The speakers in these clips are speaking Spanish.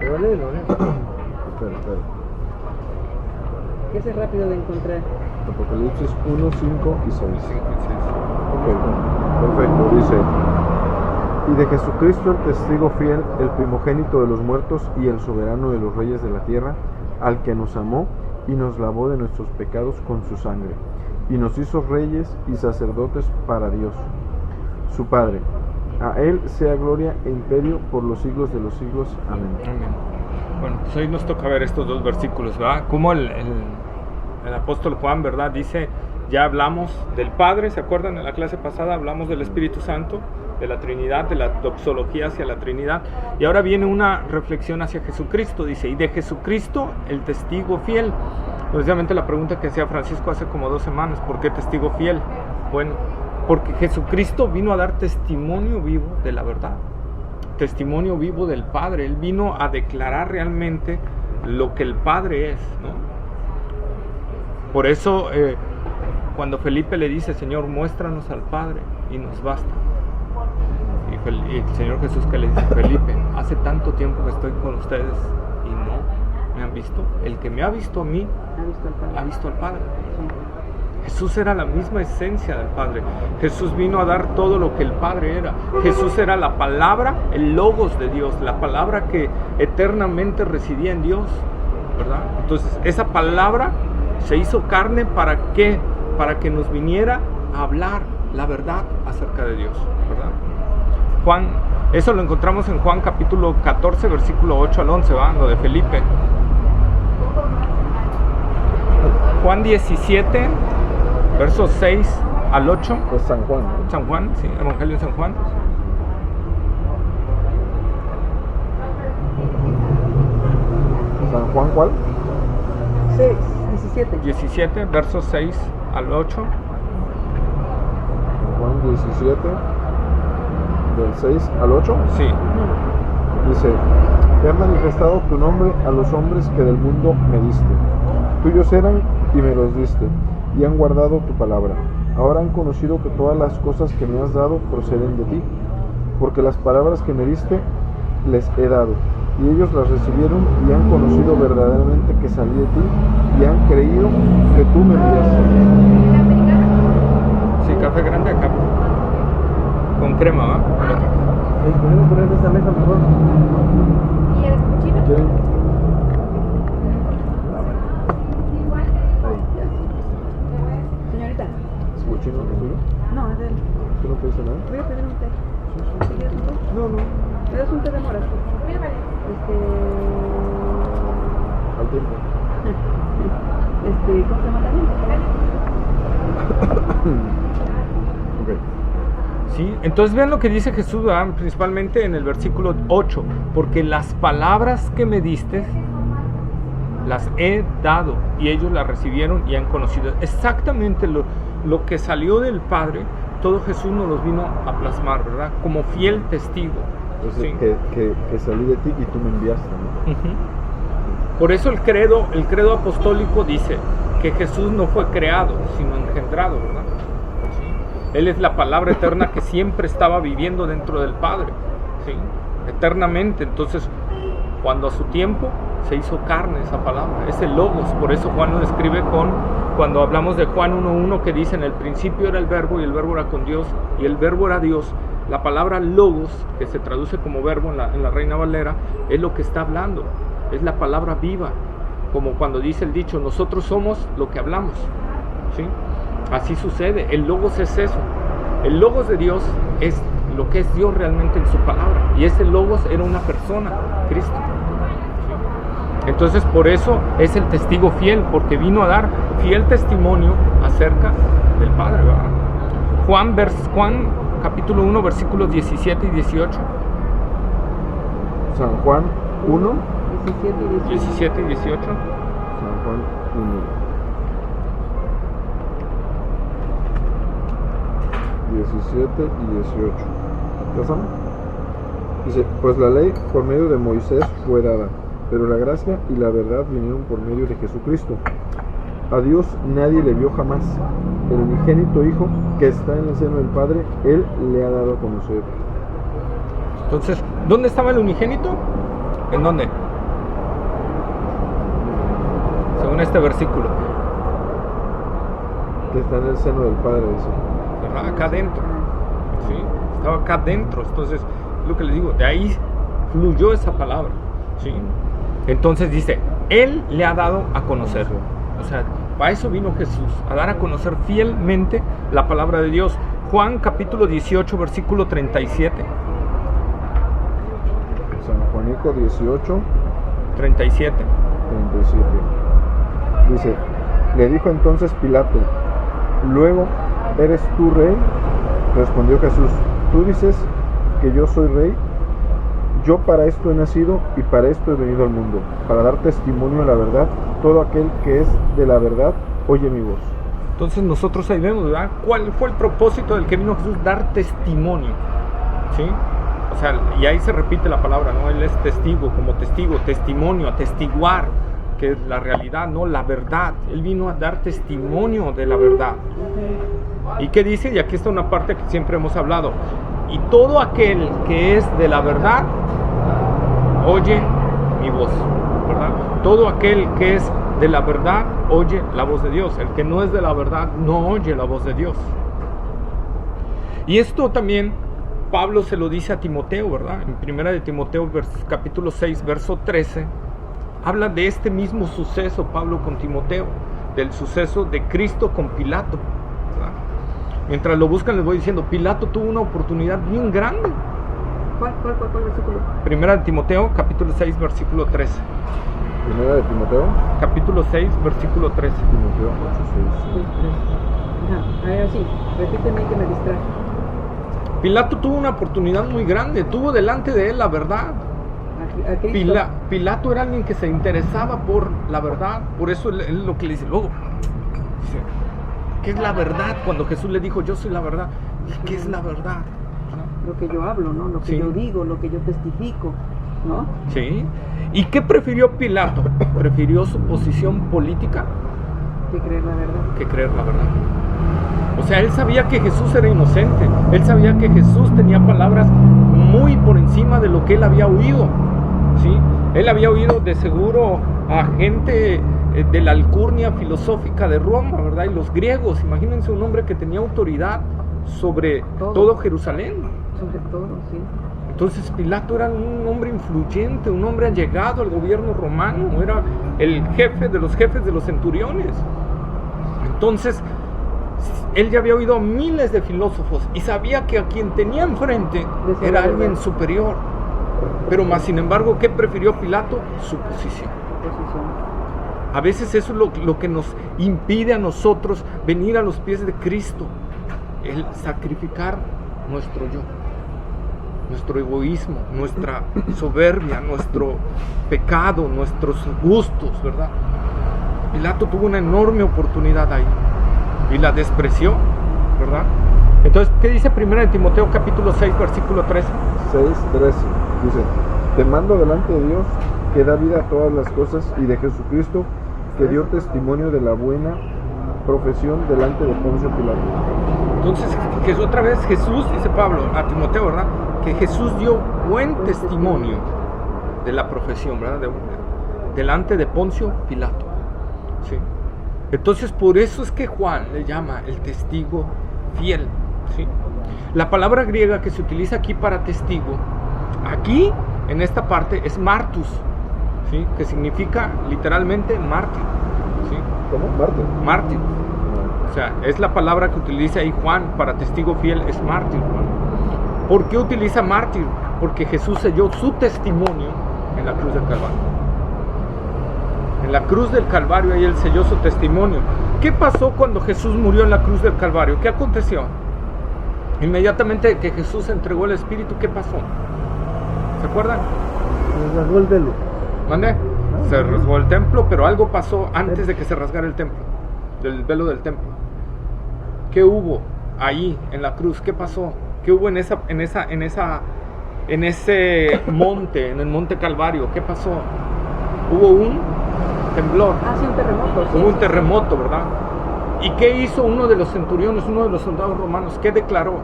Pero léelo. Espera. Que es rápido de encontrar. Apocalipsis 1, 5 y 6. 5 y 6. Ok, perfecto. Dice: y de Jesucristo el testigo fiel, el primogénito de los muertos y el soberano de los reyes de la tierra, al que nos amó y nos lavó de nuestros pecados con su sangre, y nos hizo reyes y sacerdotes para Dios, su Padre. A Él sea gloria e imperio por los siglos de los siglos. Amén. Amén. Bueno, pues hoy nos toca ver estos dos versículos, ¿verdad? Como el apóstol Juan, ¿verdad? Dice, ya hablamos del Padre, ¿se acuerdan? En la clase pasada hablamos del Espíritu Santo, de la Trinidad, de la doxología hacia la Trinidad. Y ahora viene una reflexión hacia Jesucristo, dice, y de Jesucristo el testigo fiel. Precisamente la pregunta que hacía Francisco hace como 2 semanas, ¿por qué testigo fiel? Bueno, porque Jesucristo vino a dar testimonio vivo de la verdad, testimonio vivo del Padre. Él vino a declarar realmente lo que el Padre es, ¿no? Por eso cuando Felipe le dice, Señor, muéstranos al Padre y nos basta. Y el Señor Jesús que le dice, Felipe, hace tanto tiempo que estoy con ustedes y no me han visto. El que me ha visto a mí, ha visto al Padre. Jesús era la misma esencia del Padre. Jesús vino a dar todo lo que el Padre era. Jesús era la palabra, el logos de Dios, la palabra que eternamente residía en Dios, ¿verdad? Entonces, esa palabra se hizo carne, ¿para qué? Para que nos viniera a hablar la verdad acerca de Dios, ¿verdad? Juan, eso lo encontramos en Juan capítulo 14, versículo 8 al 11, ¿va? Lo de Felipe. Juan 17, versos 6 al 8. Pues San Juan, ¿no? San Juan, sí, Evangelio de San Juan. ¿San Juan cuál? 17, versos 6 al 8. San Juan 17, del 6 al 8. Sí. Dice: te han manifestado tu nombre a los hombres que del mundo me diste. Tuyos eran y me los diste, y han guardado tu palabra. Ahora han conocido que todas las cosas que me has dado proceden de ti, porque las palabras que me diste les he dado, y ellos las recibieron y han conocido verdaderamente que salí de ti, y han creído que tú me enviaste. Sí, café grande acá. Con crema, ¿va? Podemos poner esta mesa mejor. ¿Y el cappuccino? ¿Quieren? Señorita. ¿Es cochino es tuyo? No, es de él. ¿Tú no pediste nada? Voy a pedir un té. Sí. ¿Quieres un té? No. ¿Me das un té de moras? Al tiempo. ¿Cómo se llama también? Ok. Sí, entonces vean lo que dice Jesús, ¿verdad? Principalmente en el versículo 8, porque las palabras que me diste las he dado y ellos las recibieron y han conocido. Exactamente lo que salió del Padre, todo Jesús nos los vino a plasmar, ¿verdad? Como fiel testigo. Entonces, ¿sí? que salí de ti y tú me enviaste, ¿no? Uh-huh. Por eso el credo apostólico dice que Jesús no fue creado, sino engendrado, ¿verdad? ¿Sí? Él es la palabra eterna que siempre estaba viviendo dentro del Padre, ¿sí? Eternamente. Entonces, cuando a su tiempo se hizo carne esa palabra, ese logos. Por eso Juan lo describe cuando hablamos de Juan 1:1, que dice: en el principio era el verbo y el verbo era con Dios y el verbo era Dios. La palabra logos, que se traduce como verbo en la Reina Valera, es lo que está hablando, es la palabra viva, como cuando dice el dicho, nosotros somos lo que hablamos, ¿sí? Así sucede, el logos es eso, el logos de Dios es lo que es Dios realmente en su palabra, y ese logos era una persona, Cristo, ¿sí? Entonces por eso es el testigo fiel, porque vino a dar fiel testimonio acerca del Padre, ¿verdad? Juan capítulo 1, versículos 17 y 18. San Juan 1, 17 y 18. San Juan 1, 17 y 18. ¿Ya saben? Dice: pues la ley por medio de Moisés fue dada, pero la gracia y la verdad vinieron por medio de Jesucristo. A Dios nadie le vio jamás. El unigénito Hijo que está en el seno del Padre, Él le ha dado a conocer. Entonces, ¿dónde estaba el unigénito? ¿En dónde? con este versículo? Que está en el seno del Padre, dice. ¿Verdad? Acá adentro. ¿Sí? Estaba acá adentro. Entonces, lo que les digo, de ahí fluyó esa palabra. ¿Sí? Entonces dice, Él le ha dado a conocer. O sea, para eso vino Jesús, a dar a conocer fielmente la palabra de Dios. Juan capítulo 18, versículo 37. San Juanico 18, 37. 37. Dice, le dijo entonces Pilato, luego, ¿eres tú rey? Respondió Jesús, tú dices que yo soy rey. Yo para esto he nacido y para esto he venido al mundo, para dar testimonio de la verdad. Todo aquel que es de la verdad oye mi voz. Entonces nosotros ahí vemos, ¿verdad? ¿Cuál fue el propósito del que vino Jesús? Dar testimonio. ¿Sí? O sea, y ahí se repite la palabra, ¿no? Él es testigo, como testigo, testimonio, atestiguar, que es la realidad, ¿no? La verdad. Él vino a dar testimonio de la verdad. ¿Y qué dice? Y aquí está una parte que siempre hemos hablado. Y todo aquel que es de la verdad, oye mi voz, ¿verdad? Todo aquel que es de la verdad, oye la voz de Dios. El que no es de la verdad, no oye la voz de Dios. Y esto también Pablo se lo dice a Timoteo, ¿verdad? En primera de Timoteo, capítulo 6, verso 13, habla de este mismo suceso, Pablo con Timoteo, del suceso de Cristo con Pilato, ¿verdad? Mientras lo buscan les voy diciendo, Pilato tuvo una oportunidad bien grande. ¿Cuál versículo? Primera de Timoteo, capítulo 6, versículo 13. Primera de Timoteo, Capítulo 6, versículo 13. Timoteo 8, 6. Ahora sí, repíteme que me distrae. Pilato tuvo una oportunidad muy grande, tuvo delante de él la verdad. A Cristo. Pilato era alguien que se interesaba por la verdad, por eso él lo que le dice luego, dice, ¿qué es la verdad? Cuando Jesús le dijo, yo soy la verdad, ¿qué es la verdad? Lo que yo hablo, ¿no? Lo que Sí. yo digo, lo que yo testifico, ¿no? ¿Sí? ¿Y qué prefirió Pilato? ¿Prefirió su posición política Que creer la verdad. que creer la verdad? O sea, él sabía que Jesús era inocente, él sabía que Jesús tenía palabras muy por encima de lo que él había oído, ¿sí? Él había oído de seguro a gente de la alcurnia filosófica de Roma, ¿verdad? Y los griegos, imagínense un hombre que tenía autoridad sobre todo Jerusalén. Sobre todo, sí. Entonces Pilato era un hombre influyente, un hombre allegado al gobierno romano, era el jefe de los centuriones. Entonces, él ya había oído a miles de filósofos y sabía que a quien tenía enfrente era alguien superior. Pero más sin embargo, ¿qué prefirió Pilato? Su posición. A veces eso es lo que nos impide a nosotros venir a los pies de Cristo, el sacrificar nuestro yo, nuestro egoísmo, nuestra soberbia, nuestro pecado, nuestros gustos, ¿verdad? Pilato tuvo una enorme oportunidad ahí y la despreció, ¿verdad? Entonces, ¿qué dice 1 Timoteo capítulo 6, versículo 13? 6:13 dice, te mando delante de Dios que da vida a todas las cosas y de Jesucristo que dio testimonio de la buena profesión delante de Poncio Pilato. Entonces, que otra vez Jesús, dice Pablo a Timoteo, ¿verdad? Que Jesús dio buen testimonio de la profesión, ¿verdad? Delante de Poncio Pilato, ¿sí? Entonces, por eso es que Juan le llama el testigo fiel, ¿sí? La palabra griega que se utiliza aquí para testigo, aquí, en esta parte, es martus, ¿sí? Que significa literalmente mártir, ¿sí? ¿Cómo? Marte. Mártir. O sea, es la palabra que utiliza ahí Juan para testigo fiel, es mártir, Juan. ¿Por qué utiliza mártir? Porque Jesús selló su testimonio en la cruz del Calvario. En la cruz del Calvario ahí él selló su testimonio. ¿Qué pasó cuando Jesús murió en la cruz del Calvario? ¿Qué aconteció? Inmediatamente que Jesús entregó el Espíritu, ¿qué pasó? ¿Se acuerdan? Se rasgó el velo. ¿Mande? Se rasgó el templo, pero algo pasó antes de que se rasgara el templo, del velo del templo. ¿Qué hubo ahí en la cruz? ¿Qué pasó? ¿Qué hubo en ese monte, en el monte Calvario? ¿Qué pasó? Hubo un temblor. Ah, sí, un terremoto. Sí, Hubo un sí, terremoto, ¿verdad? ¿Y qué hizo uno de los centuriones, uno de los soldados romanos? ¿Qué declaró?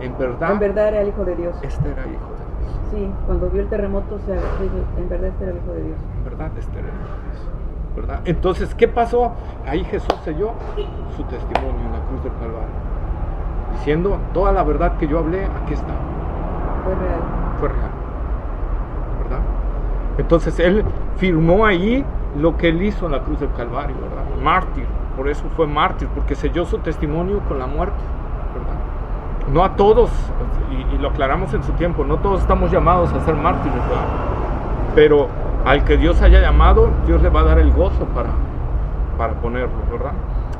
En En verdad era el Hijo de Dios. este era hijo de Dios. Sí, cuando vio el terremoto se agachó y dijo, en verdad este era el Hijo de Dios. En verdad, este era hijo de Dios. ¿verdad? Entonces, ¿qué pasó? Ahí Jesús selló su testimonio en la cruz del Calvario, diciendo, toda la verdad que yo hablé, aquí está. Fue real. Fue real, ¿verdad? Entonces él firmó ahí lo que él hizo en la cruz del Calvario, ¿verdad? Mártir, por eso fue mártir, porque selló su testimonio con la muerte, ¿verdad? No a todos, y lo aclaramos en su tiempo, no todos estamos llamados a ser mártires, ¿verdad? Pero al que Dios haya llamado, Dios le va a dar el gozo para ponerlo, ¿verdad?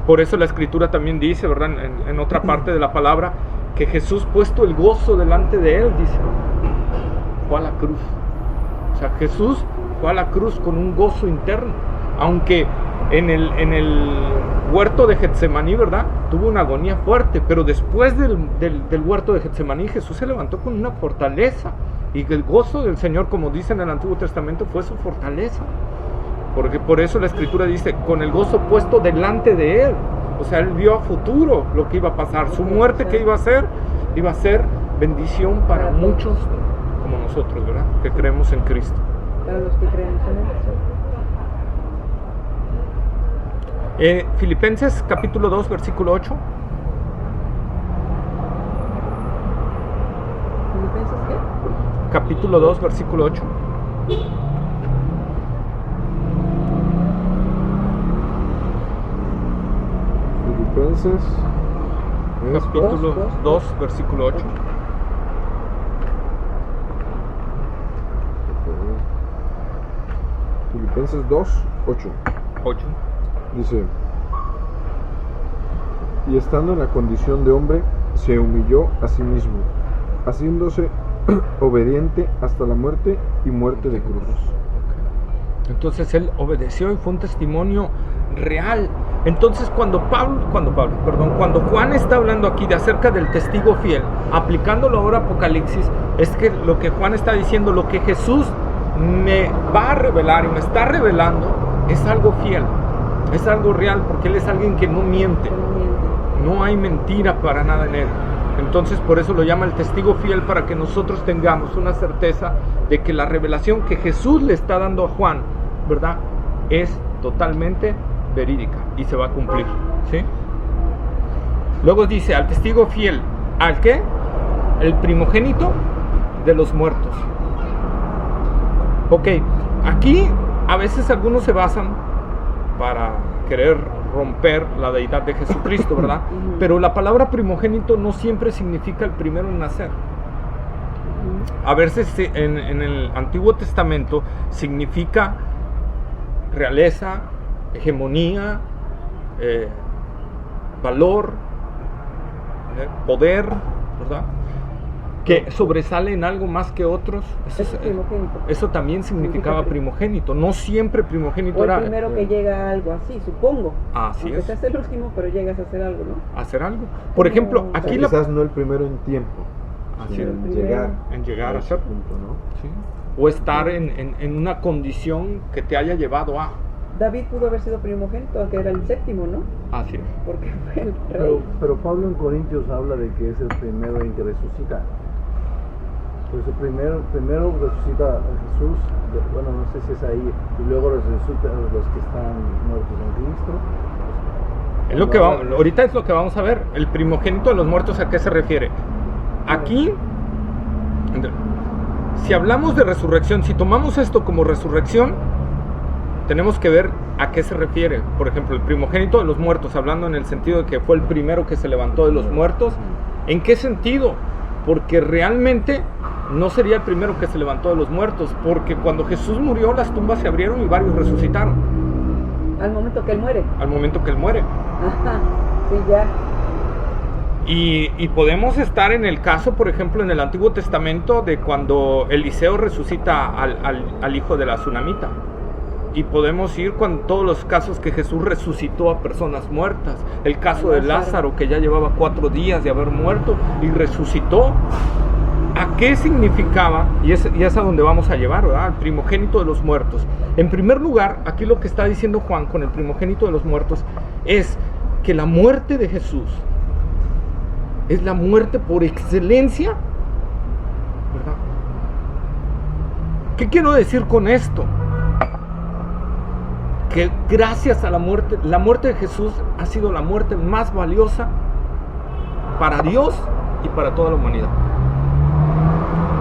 Por eso la Escritura también dice, ¿verdad? En otra parte de la palabra, que Jesús, puesto el gozo delante de él, dice, fue a la cruz. O sea, Jesús fue a la cruz con un gozo interno, aunque en el huerto de Getsemaní, ¿verdad? Tuvo una agonía fuerte, pero después del huerto de Getsemaní, Jesús se levantó con una fortaleza, y el gozo del Señor, como dice en el Antiguo Testamento, fue su fortaleza, porque por eso la Escritura dice, con el gozo puesto delante de él. O sea, él vio a futuro lo que iba a pasar, su muerte que iba a ser bendición para muchos como nosotros, ¿verdad? Que creemos en Cristo. Para los que creemos en él. Filipenses capítulo 2, versículo 8. ¿Filipenses qué? Capítulo 2, versículo 8. Filipenses Capítulo 2, versículo 8. Filipenses 2, 8. 8. Dice, y estando en la condición de hombre, se humilló a sí mismo, haciéndose obediente hasta la muerte y muerte de cruz. Entonces él obedeció y fue un testimonio real. Entonces cuando Juan está hablando aquí de acerca del testigo fiel, aplicándolo ahora a Apocalipsis, es que lo que Juan está diciendo, lo que Jesús me va a revelar y me está revelando, es algo fiel, es algo real, porque él es alguien que no miente, no hay mentira para nada en él. Entonces por eso lo llama el testigo fiel, para que nosotros tengamos una certeza de que la revelación que Jesús le está dando a Juan, ¿verdad?, es totalmente verídica y se va a cumplir, ¿sí? Luego dice, al testigo fiel, ¿al qué? El primogénito de los muertos. Ok, aquí a veces algunos se basan para querer romper la deidad de Jesucristo, ¿verdad? Pero la palabra primogénito no siempre significa el primero en nacer. A veces en el Antiguo Testamento significa realeza, hegemonía, valor, poder, ¿verdad?, que sobresale en algo más que otros. Eso también significaba primogénito. No siempre primogénito era el primero que llega a algo así, supongo. Así es. Seas el último, pero llegas a hacer algo, ¿no? Hacer algo. Por ejemplo, aquí quizás no el primero en tiempo, así sino en llegar a ser punto, ¿no? ¿Sí? O estar en una condición que te haya llevado a. David pudo haber sido primogénito, aunque era el séptimo, ¿no? Así es. Porque fue el rey. Pero Pablo en Corintios habla de que es el primero en que resucita. Pues el primero resucita a Jesús, bueno, no sé si es ahí, y luego resucitan los que están muertos en Cristo. Es lo que ahorita es lo que vamos a ver. El primogénito de los muertos, ¿a qué se refiere? Aquí, si hablamos de resurrección, si tomamos esto como resurrección, tenemos que ver a qué se refiere. Por ejemplo, el primogénito de los muertos, hablando en el sentido de que fue el primero que se levantó de los muertos. ¿En qué sentido? Porque realmente no sería el primero que se levantó de los muertos, porque cuando Jesús murió, las tumbas se abrieron y varios resucitaron. Al momento que él muere. Al momento que él muere. Ajá, sí, ya. Y podemos estar en el caso, por ejemplo, en el Antiguo Testamento, de cuando Eliseo resucita al hijo de la tsunamita. Y podemos ir con todos los casos que Jesús resucitó a personas muertas. El caso de Lázaro, que ya llevaba 4 días de haber muerto y resucitó. ¿A qué significaba? Y es a donde vamos a llevar, ¿verdad? Al primogénito de los muertos. En primer lugar, aquí lo que está diciendo Juan con el primogénito de los muertos es que la muerte de Jesús es la muerte por excelencia, ¿verdad? ¿Qué quiero decir con esto? que gracias a la muerte de Jesús ha sido la muerte más valiosa para Dios y para toda la humanidad.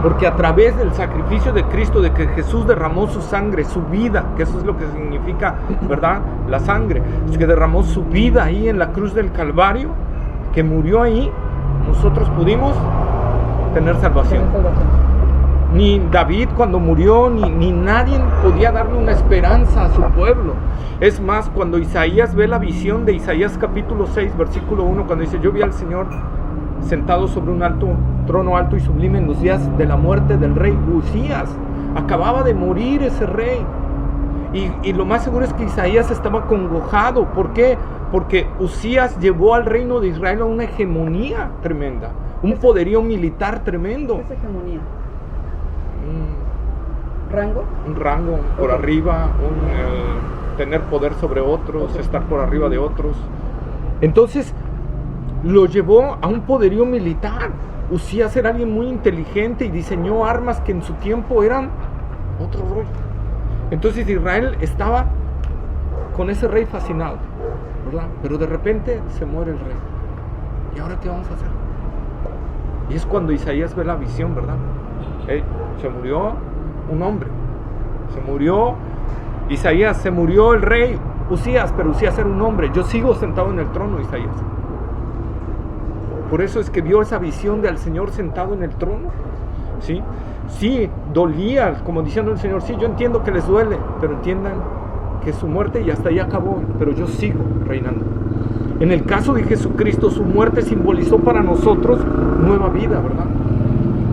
Porque a través del sacrificio de Cristo, de que Jesús derramó su sangre, su vida, que eso es lo que significa, ¿verdad? La sangre, es que derramó su vida ahí en la cruz del Calvario, que murió ahí, nosotros pudimos tener salvación. Ni David cuando murió, ni nadie podía darle una esperanza a su pueblo. Es más, cuando Isaías ve la visión de Isaías capítulo 6, versículo 1, cuando dice: yo vi al Señor sentado sobre un trono alto y sublime en los días de la muerte del rey Usías. Acababa de morir ese rey. Y lo más seguro es que Isaías estaba congojado. ¿Por qué? Porque Usías llevó al reino de Israel a una hegemonía tremenda, un poderío militar tremendo. ¿Qué es hegemonía? ¿Rango? Un rango por arriba, tener poder sobre otros, estar por arriba de otros. Entonces lo llevó a un poderío militar. Usías era alguien muy inteligente y diseñó armas que en su tiempo eran otro rollo. Entonces Israel estaba con ese rey fascinado, ¿verdad? Pero de repente se muere el rey. ¿Y ahora qué vamos a hacer? Y es cuando Isaías ve la visión, ¿verdad? Se murió un hombre, se murió Isaías, se murió el rey Usías, pero Usías era un hombre. Yo sigo sentado en el trono, Isaías. Por eso es que vio esa visión de al Señor sentado en el trono, ¿sí? Sí, dolía, como diciendo el Señor: sí, yo entiendo que les duele, pero entiendan que su muerte y hasta ahí acabó, pero yo sigo reinando. En el caso de Jesucristo, su muerte simbolizó para nosotros nueva vida, ¿verdad?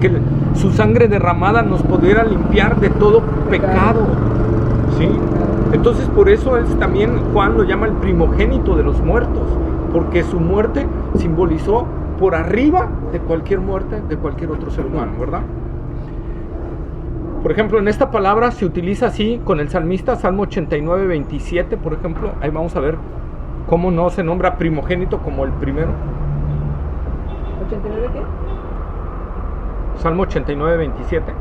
Que su sangre derramada nos pudiera limpiar de todo pecado, ¿sí? Entonces por eso es también Juan lo llama el primogénito de los muertos, porque su muerte simbolizó por arriba de cualquier muerte de cualquier otro ser humano, ¿verdad? Por ejemplo, en esta palabra se utiliza así con el salmista, Salmo 89, 27, por ejemplo. Ahí vamos a ver cómo no se nombra primogénito como el primero. ¿89 qué? Salmo 89, 27.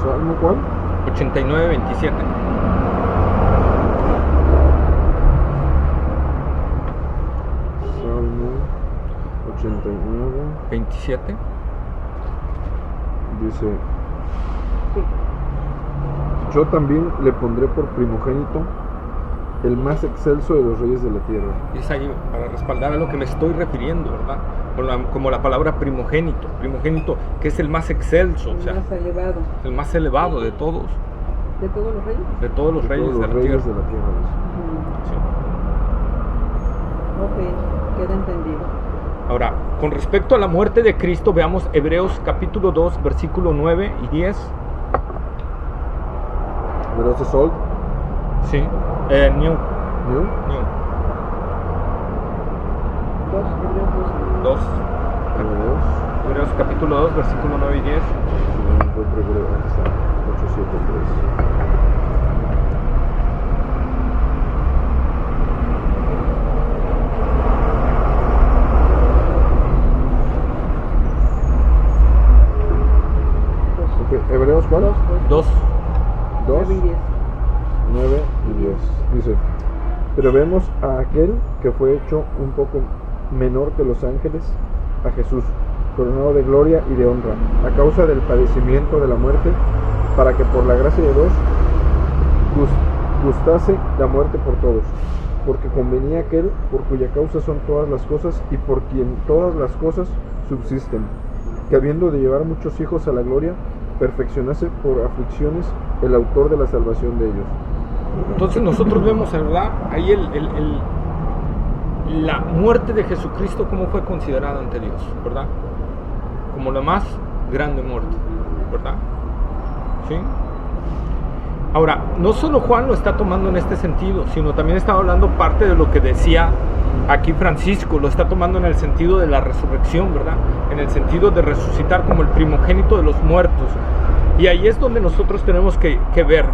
¿Salmo cuál? 89, 27. Salmo 89, 27. dice: yo también le pondré por primogénito el más excelso de los reyes de la tierra. Y es ahí para respaldar a lo que me estoy refiriendo, ¿verdad? Como la palabra primogénito, que es el más excelso, o sea, El más elevado. el más elevado de todos. ¿De todos los reyes? De todos los reyes Todos de los la reyes tierra. de la tierra. Sí. Ok, queda entendido. Ahora, con respecto a la muerte de Cristo, veamos Hebreos capítulo 2, versículo 9 y 10. ¿Hebreos es old? Sí. New. ¿New? New. 2, Hebreos 2. 2. Hebreos. Hebreos capítulo 2, versículo 9 y 10. No encuentro Hebreos. Aquí está. 873. ¿Hebreos cuál? 2. 2, 9 y 10. 9 y 10. Dice: pero vemos a aquel que fue hecho un poco menor que los ángeles, a Jesús, coronado de gloria y de honra, a causa del padecimiento de la muerte, para que por la gracia de Dios gustase la muerte por todos, porque convenía aquel por cuya causa son todas las cosas y por quien todas las cosas subsisten, que habiendo de llevar muchos hijos a la gloria, perfeccionase por aflicciones el autor de la salvación de ellos. Entonces nosotros vemos, ¿verdad? Ahí la muerte de Jesucristo, cómo fue considerada ante Dios, ¿verdad? Como la más grande muerte, ¿verdad? ¿Sí? Ahora, no solo Juan lo está tomando en este sentido, sino también está hablando parte de lo que decía aquí Francisco, lo está tomando en el sentido de la resurrección, ¿verdad? En el sentido de resucitar como el primogénito de los muertos. Y ahí es donde nosotros tenemos que ver,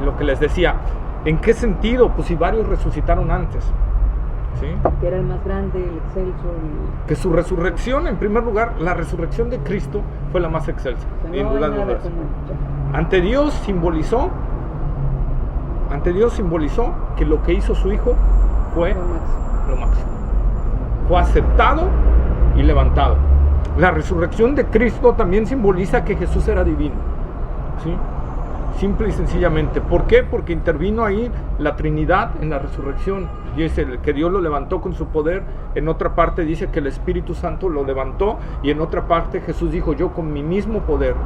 y lo que les decía, ¿en qué sentido? Pues si varios resucitaron antes, ¿sí? Que era el más grande, el excelso. Que su resurrección, en primer lugar, la resurrección de Cristo fue la más excelsa. O sea, no hay nada como ya. Ante Dios simbolizó que lo que hizo su Hijo fue lo máximo. Fue aceptado y levantado. La resurrección de Cristo también simboliza que Jesús era divino, ¿sí? Simple y sencillamente. ¿Por qué? Porque intervino ahí la Trinidad en la resurrección. Dice que Dios lo levantó con su poder. En otra parte dice que el Espíritu Santo lo levantó. Y en otra parte Jesús dijo: yo con mi mismo poder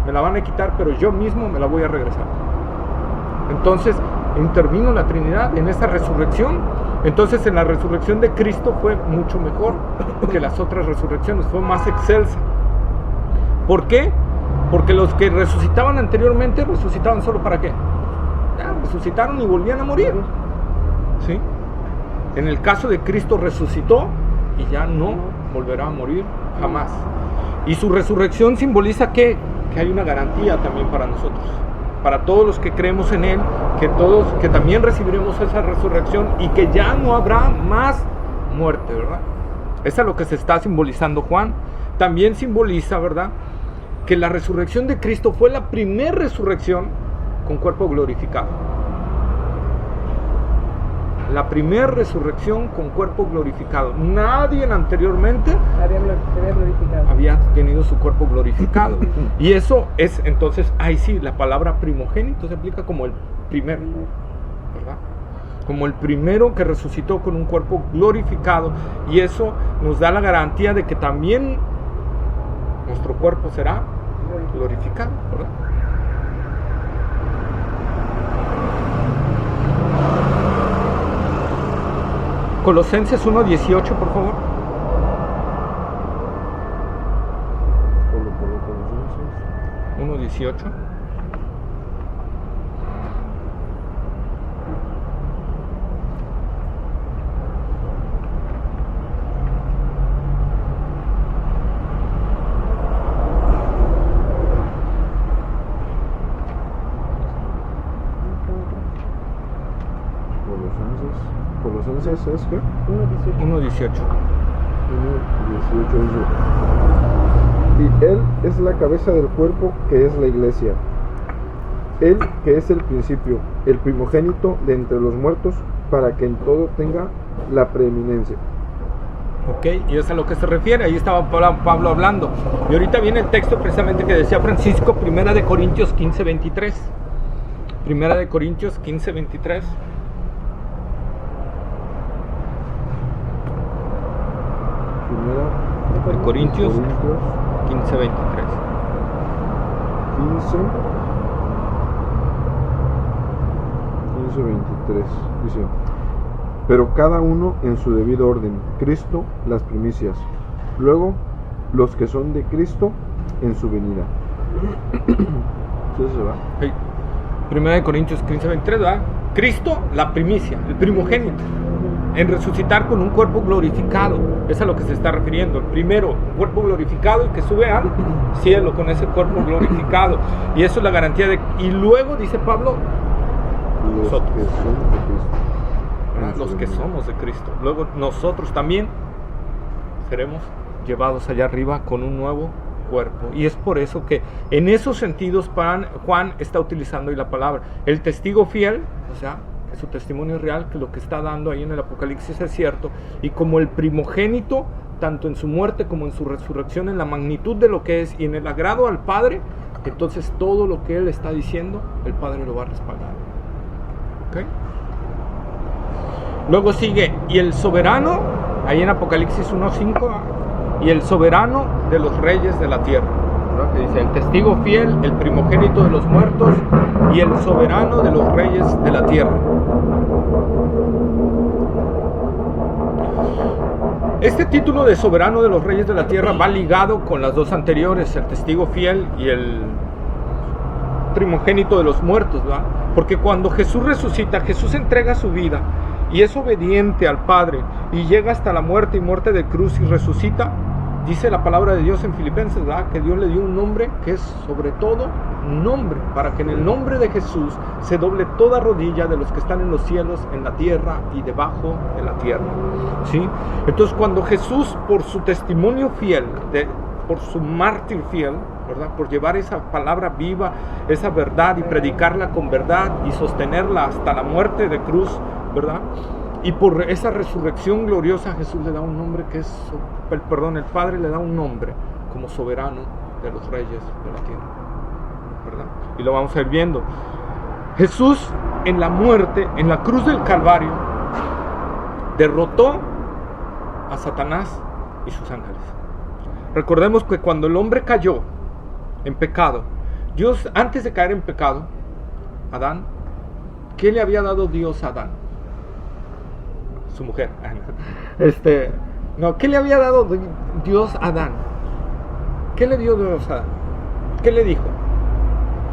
me la van a quitar, pero yo mismo me la voy a regresar. Entonces intervino la Trinidad en esa resurrección. Entonces en la resurrección de Cristo fue mucho mejor que las otras resurrecciones. Fue más excelsa. ¿Por qué? Porque los que resucitaban anteriormente, resucitaban solo para qué. Ya, resucitaron y volvían a morir, ¿sí? En el caso de Cristo resucitó y ya no volverá a morir jamás. Y su resurrección simboliza que hay una garantía también para nosotros, para todos los que creemos en Él, que también recibiremos esa resurrección y que ya no habrá más muerte, ¿verdad? Eso es lo que se está simbolizando Juan. También simboliza, ¿verdad?, que la resurrección de Cristo fue la primera resurrección con cuerpo glorificado. La primera resurrección con cuerpo glorificado. Nadie anteriormente Se había glorificado. había tenido su cuerpo glorificado. Y eso es, entonces, ahí sí, la palabra primogénito se aplica como el primero, ¿verdad? Como el primero que resucitó con un cuerpo glorificado. Y eso nos da la garantía de que también nuestro cuerpo será glorificado, ¿verdad? Colosenses 1:18, por favor. Colosenses 1:18. Colosenses es que 1:18. 1:18. 1:18 dice: y Él es la cabeza del cuerpo, que es la iglesia. Él que es el principio, el primogénito de entre los muertos, para que en todo tenga la preeminencia. Ok, y es a lo que se refiere. Ahí estaba Pablo hablando. Y ahorita viene el texto precisamente que decía Francisco, 1 de Corintios 15:23. 1 de Corintios 15:23. Primera De Corintios 15:23. 15:23 dice: pero cada uno en su debido orden, Cristo las primicias, luego los que son de Cristo en su venida. ¿Sí se va? Okay. 1 de Corintios 15:23, ¿verdad? Cristo, la primicia, el primogénito, en resucitar con un cuerpo glorificado. Es a lo que se está refiriendo. El primero, un cuerpo glorificado y que sube al cielo con ese cuerpo glorificado. Y eso es la garantía de... Y luego, dice Pablo, Los nosotros, que son de Cristo. ¿verdad? Los que somos de Cristo. Luego nosotros también seremos llevados allá arriba con un nuevo cuerpo. Y es por eso que en esos sentidos Juan está utilizando ahí la palabra. El testigo fiel, o sea, que su testimonio es real, que lo que está dando ahí en el Apocalipsis es cierto. Y como el primogénito, tanto en su muerte como en su resurrección, en la magnitud de lo que es y en el agrado al Padre, entonces todo lo que él está diciendo, el Padre lo va a respaldar. ¿Ok? Luego sigue, y el soberano, ahí en Apocalipsis 1:5, y el soberano de los reyes de la tierra, ¿verdad? Que dice, el testigo fiel, el primogénito de los muertos, y el soberano de los reyes de la tierra. Este título de soberano de los reyes de la tierra va ligado con las dos anteriores, el testigo fiel y el primogénito de los muertos, ¿verdad? Porque cuando Jesús resucita, Jesús entrega su vida y es obediente al Padre y llega hasta la muerte y muerte de cruz y resucita. Dice la palabra de Dios en Filipenses, ¿verdad? Que Dios le dio un nombre que es sobre todo nombre, para que en el nombre de Jesús se doble toda rodilla de los que están en los cielos, en la tierra y debajo de la tierra. ¿Sí? Entonces, cuando Jesús, por su testimonio fiel, por su mártir fiel, ¿verdad?, por llevar esa palabra viva, esa verdad, y predicarla con verdad y sostenerla hasta la muerte de cruz, ¿verdad?, y por esa resurrección gloriosa, Jesús le da un nombre que es, el Padre le da un nombre como soberano de los reyes de la tierra, ¿verdad? Y lo vamos a ir viendo. Jesús, en la muerte, en la cruz del Calvario, derrotó a Satanás y sus ángeles. Recordemos que cuando el hombre cayó en pecado, Dios, antes de caer en pecado, Adán, ¿qué le había dado Dios a Adán? Su mujer. ¿Qué le había dado Dios a Adán? ¿Qué le dio Dios a Adán? ¿Qué le dijo?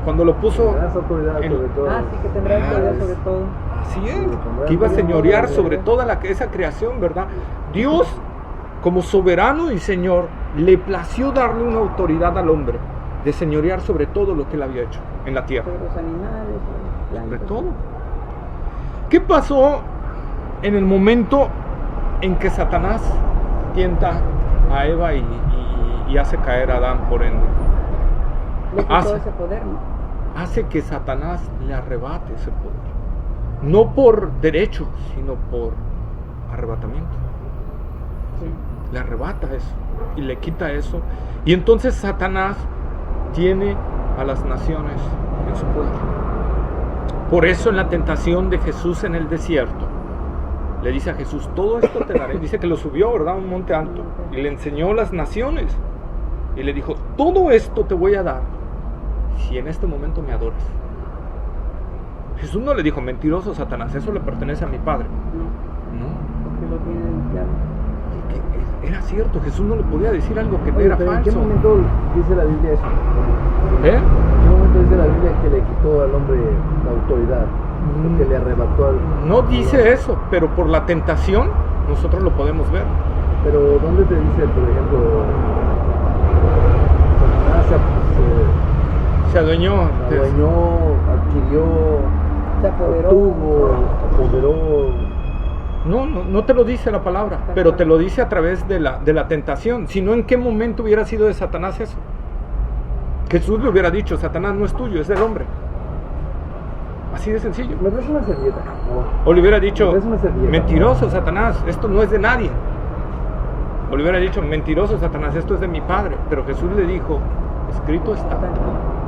Cuando lo puso Tendrás autoridad sobre todo. Sí, que tendrá autoridad sobre todo. Así es, que iba a señorear sobre toda esa creación, ¿verdad? Dios, como soberano y Señor, le plació darle una autoridad al hombre de señorear sobre todo lo que él había hecho en la tierra. Sobre los animales, Sobre todo. ¿Qué pasó en el momento en que Satanás tienta a Eva y hace caer a Adán por ende? Le quitó ese poder, ¿no? Hace que Satanás le arrebate ese poder. No por derecho, sino por arrebatamiento. Sí. Le arrebata eso y le quita eso. Y entonces Satanás tiene a las naciones en su poder. Por eso en la tentación de Jesús en el desierto, le dice a Jesús, todo esto te daré. Dice que lo subió, ¿verdad?, a un monte alto, y le enseñó las naciones. Y le dijo, todo esto te voy a dar si en este momento me adoras. Jesús no le dijo, mentiroso Satanás, eso le pertenece a mi Padre. No. Porque lo tiene en claro. Era cierto, Jesús no le podía decir algo que Oye, era pero falso. ¿en qué momento dice la Biblia eso? ¿Eh? ¿En qué momento dice la Biblia que le quitó al hombre la autoridad? O que le arrebató al... No dice eso, pero por la tentación nosotros lo podemos ver. Pero ¿dónde te dice, por ejemplo, Satanás Se adueñó. se adueñó, adquirió, Se apoderó. obtuvo, apoderó? No te lo dice la palabra, pero te lo dice a través de la tentación. Si no, ¿en qué momento hubiera sido de Satanás eso? Jesús le hubiera dicho, Satanás no es tuyo, es del hombre. Así de sencillo. ¿Me traes una servilleta? O le hubiera dicho, ¿Me traes una servilleta? mentiroso Satanás, esto no es de nadie. O le hubiera dicho, mentiroso Satanás, esto es de mi Padre. Pero Jesús le dijo, escrito está,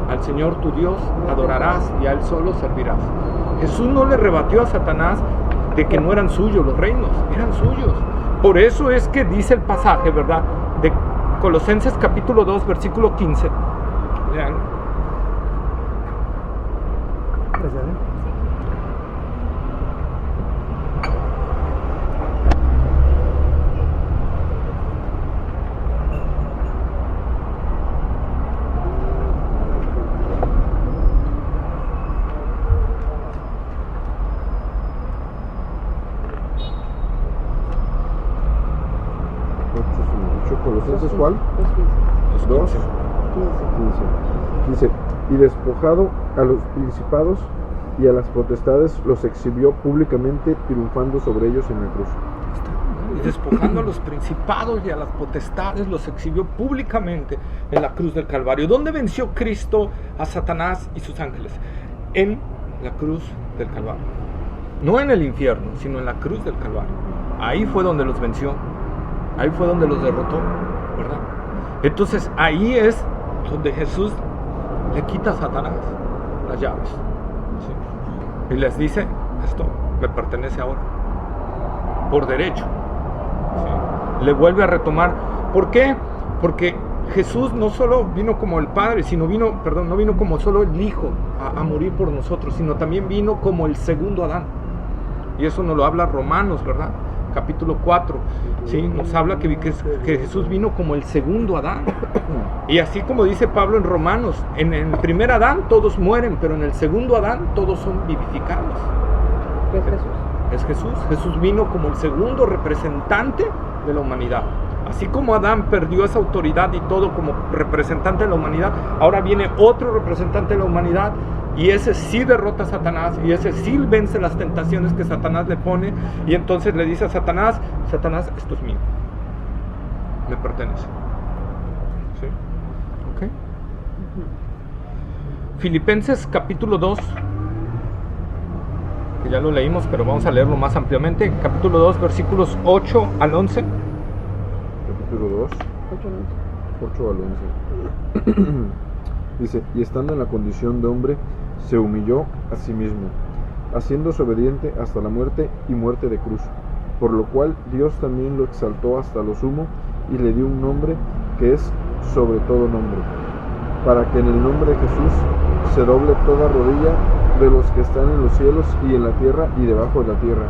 al Señor tu Dios adorarás y a Él solo servirás. Jesús no le rebatió a Satanás de que no eran suyos los reinos, eran suyos. Por eso es que dice el pasaje, ¿verdad?, de Colosenses capítulo 2, versículo 15. Lean. Colosenses, ¿cuál? Los 15. 2, 15. Y despojado a los principados y a las potestades, los exhibió públicamente, triunfando sobre ellos en la cruz. Y despojando a los principados y a las potestades, los exhibió públicamente en la cruz del Calvario. ¿Dónde venció Cristo a Satanás y sus ángeles? En la cruz del Calvario. No en el infierno, sino en la cruz del Calvario. Ahí fue donde los venció. Ahí fue donde los derrotó, ¿verdad? Entonces ahí es donde Jesús le quita a Satanás las llaves, ¿sí? Y les dice, esto me pertenece ahora, por derecho, ¿sí? Le vuelve a retomar. ¿Por qué? Porque Jesús no solo vino como el Padre, no vino como solo el Hijo a morir por nosotros, sino también vino como el segundo Adán. Y eso nos lo habla Romanos, ¿verdad? Capítulo 4, ¿sí? Nos habla que Jesús vino como el segundo Adán. Y así como dice Pablo en Romanos, en el primer Adán todos mueren, pero en el segundo Adán todos son vivificados. ¿Qué es Jesús? Es Jesús. Jesús vino como el segundo representante de la humanidad. Así como Adán perdió esa autoridad y todo como representante de la humanidad, ahora viene otro representante de la humanidad y ese sí derrota a Satanás y ese sí vence las tentaciones que Satanás le pone y entonces le dice a Satanás, Satanás, esto es mío, me pertenece. ¿Sí? ¿Ok? Filipenses capítulo 2, que ya lo leímos, pero vamos a leerlo más ampliamente. Capítulo 2, versículos 8 al 11. Capítulo 2, 8 al 11. Dice, y estando en la condición de hombre, se humilló a sí mismo, haciéndose obediente hasta la muerte y muerte de cruz, por lo cual Dios también lo exaltó hasta lo sumo y le dio un nombre que es sobre todo nombre, para que en el nombre de Jesús se doble toda rodilla de los que están en los cielos y en la tierra y debajo de la tierra,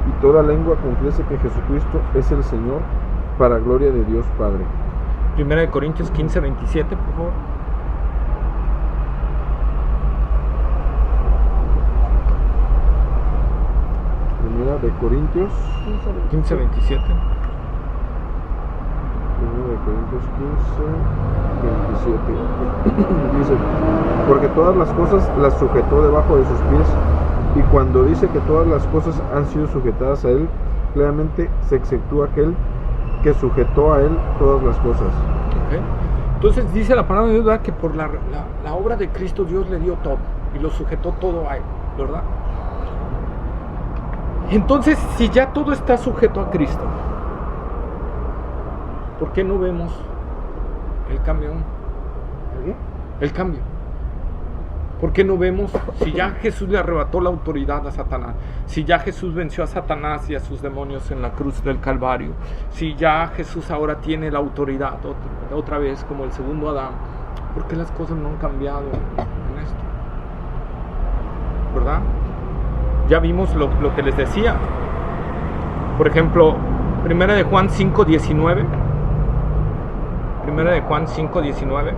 y toda lengua confiese que Jesucristo es el Señor, para gloria de Dios Padre. Primera de Corintios 15, 27, por favor. Primera de Corintios 15, 27. Primera de Corintios 15, 27. Dice, porque todas las cosas las sujetó debajo de sus pies, y cuando dice que todas las cosas han sido sujetadas a él, claramente se exceptúa aquel que sujetó a él todas las cosas. Okay. Entonces dice la palabra de Dios, ¿verdad?, que por la obra de Cristo Dios le dio todo y lo sujetó todo a él, ¿verdad? Entonces, si ya todo está sujeto a Cristo, ¿por qué no vemos el cambio aún? El cambio. ¿Por qué no vemos si ya Jesús le arrebató la autoridad a Satanás? Si ya Jesús venció a Satanás y a sus demonios en la cruz del Calvario. Si ya Jesús ahora tiene la autoridad otra vez como el segundo Adán. ¿Por qué las cosas no han cambiado en esto? ¿Verdad? Ya vimos lo que les decía. Por ejemplo, Primera de Juan 5:19. Primera de Juan 5:19.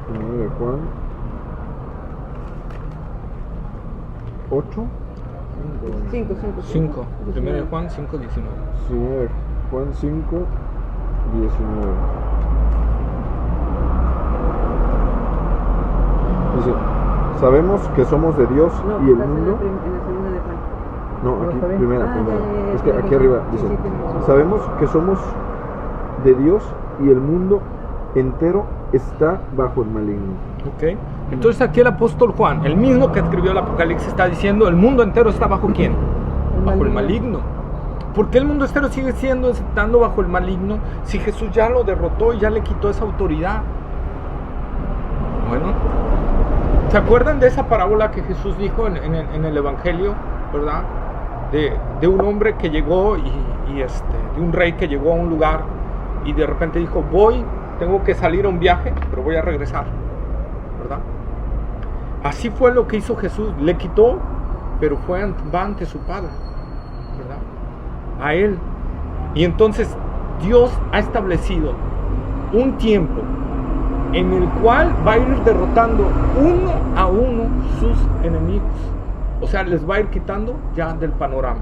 Primera de Juan 8. 5. Primera de Juan 5:19. Primera de Juan 5, 19. Dice, sabemos que somos de Dios y el mundo... En la segunda de Juan. No, aquí está bien. primera. Ya, Es que aquí ya, arriba sí, dice, sí, tienes razón. sabemos que somos de Dios y el mundo entero está bajo el maligno. ¿Ok? Entonces aquí el apóstol Juan, el mismo que escribió el Apocalipsis, está diciendo, el mundo entero está bajo ¿quién? Bajo el maligno. ¿Por qué el mundo entero sigue estando bajo el maligno si Jesús ya lo derrotó y ya le quitó esa autoridad? Bueno, ¿se acuerdan de esa parábola que Jesús dijo en el Evangelio, verdad? De un hombre que llegó de un rey que llegó a un lugar y de repente dijo, tengo que salir a un viaje, pero voy a regresar, ¿verdad? Así fue lo que hizo Jesús, le quitó, pero va ante su Padre, ¿verdad? A él. Y entonces Dios ha establecido un tiempo en el cual va a ir derrotando uno a uno sus enemigos. O sea, les va a ir quitando ya del panorama.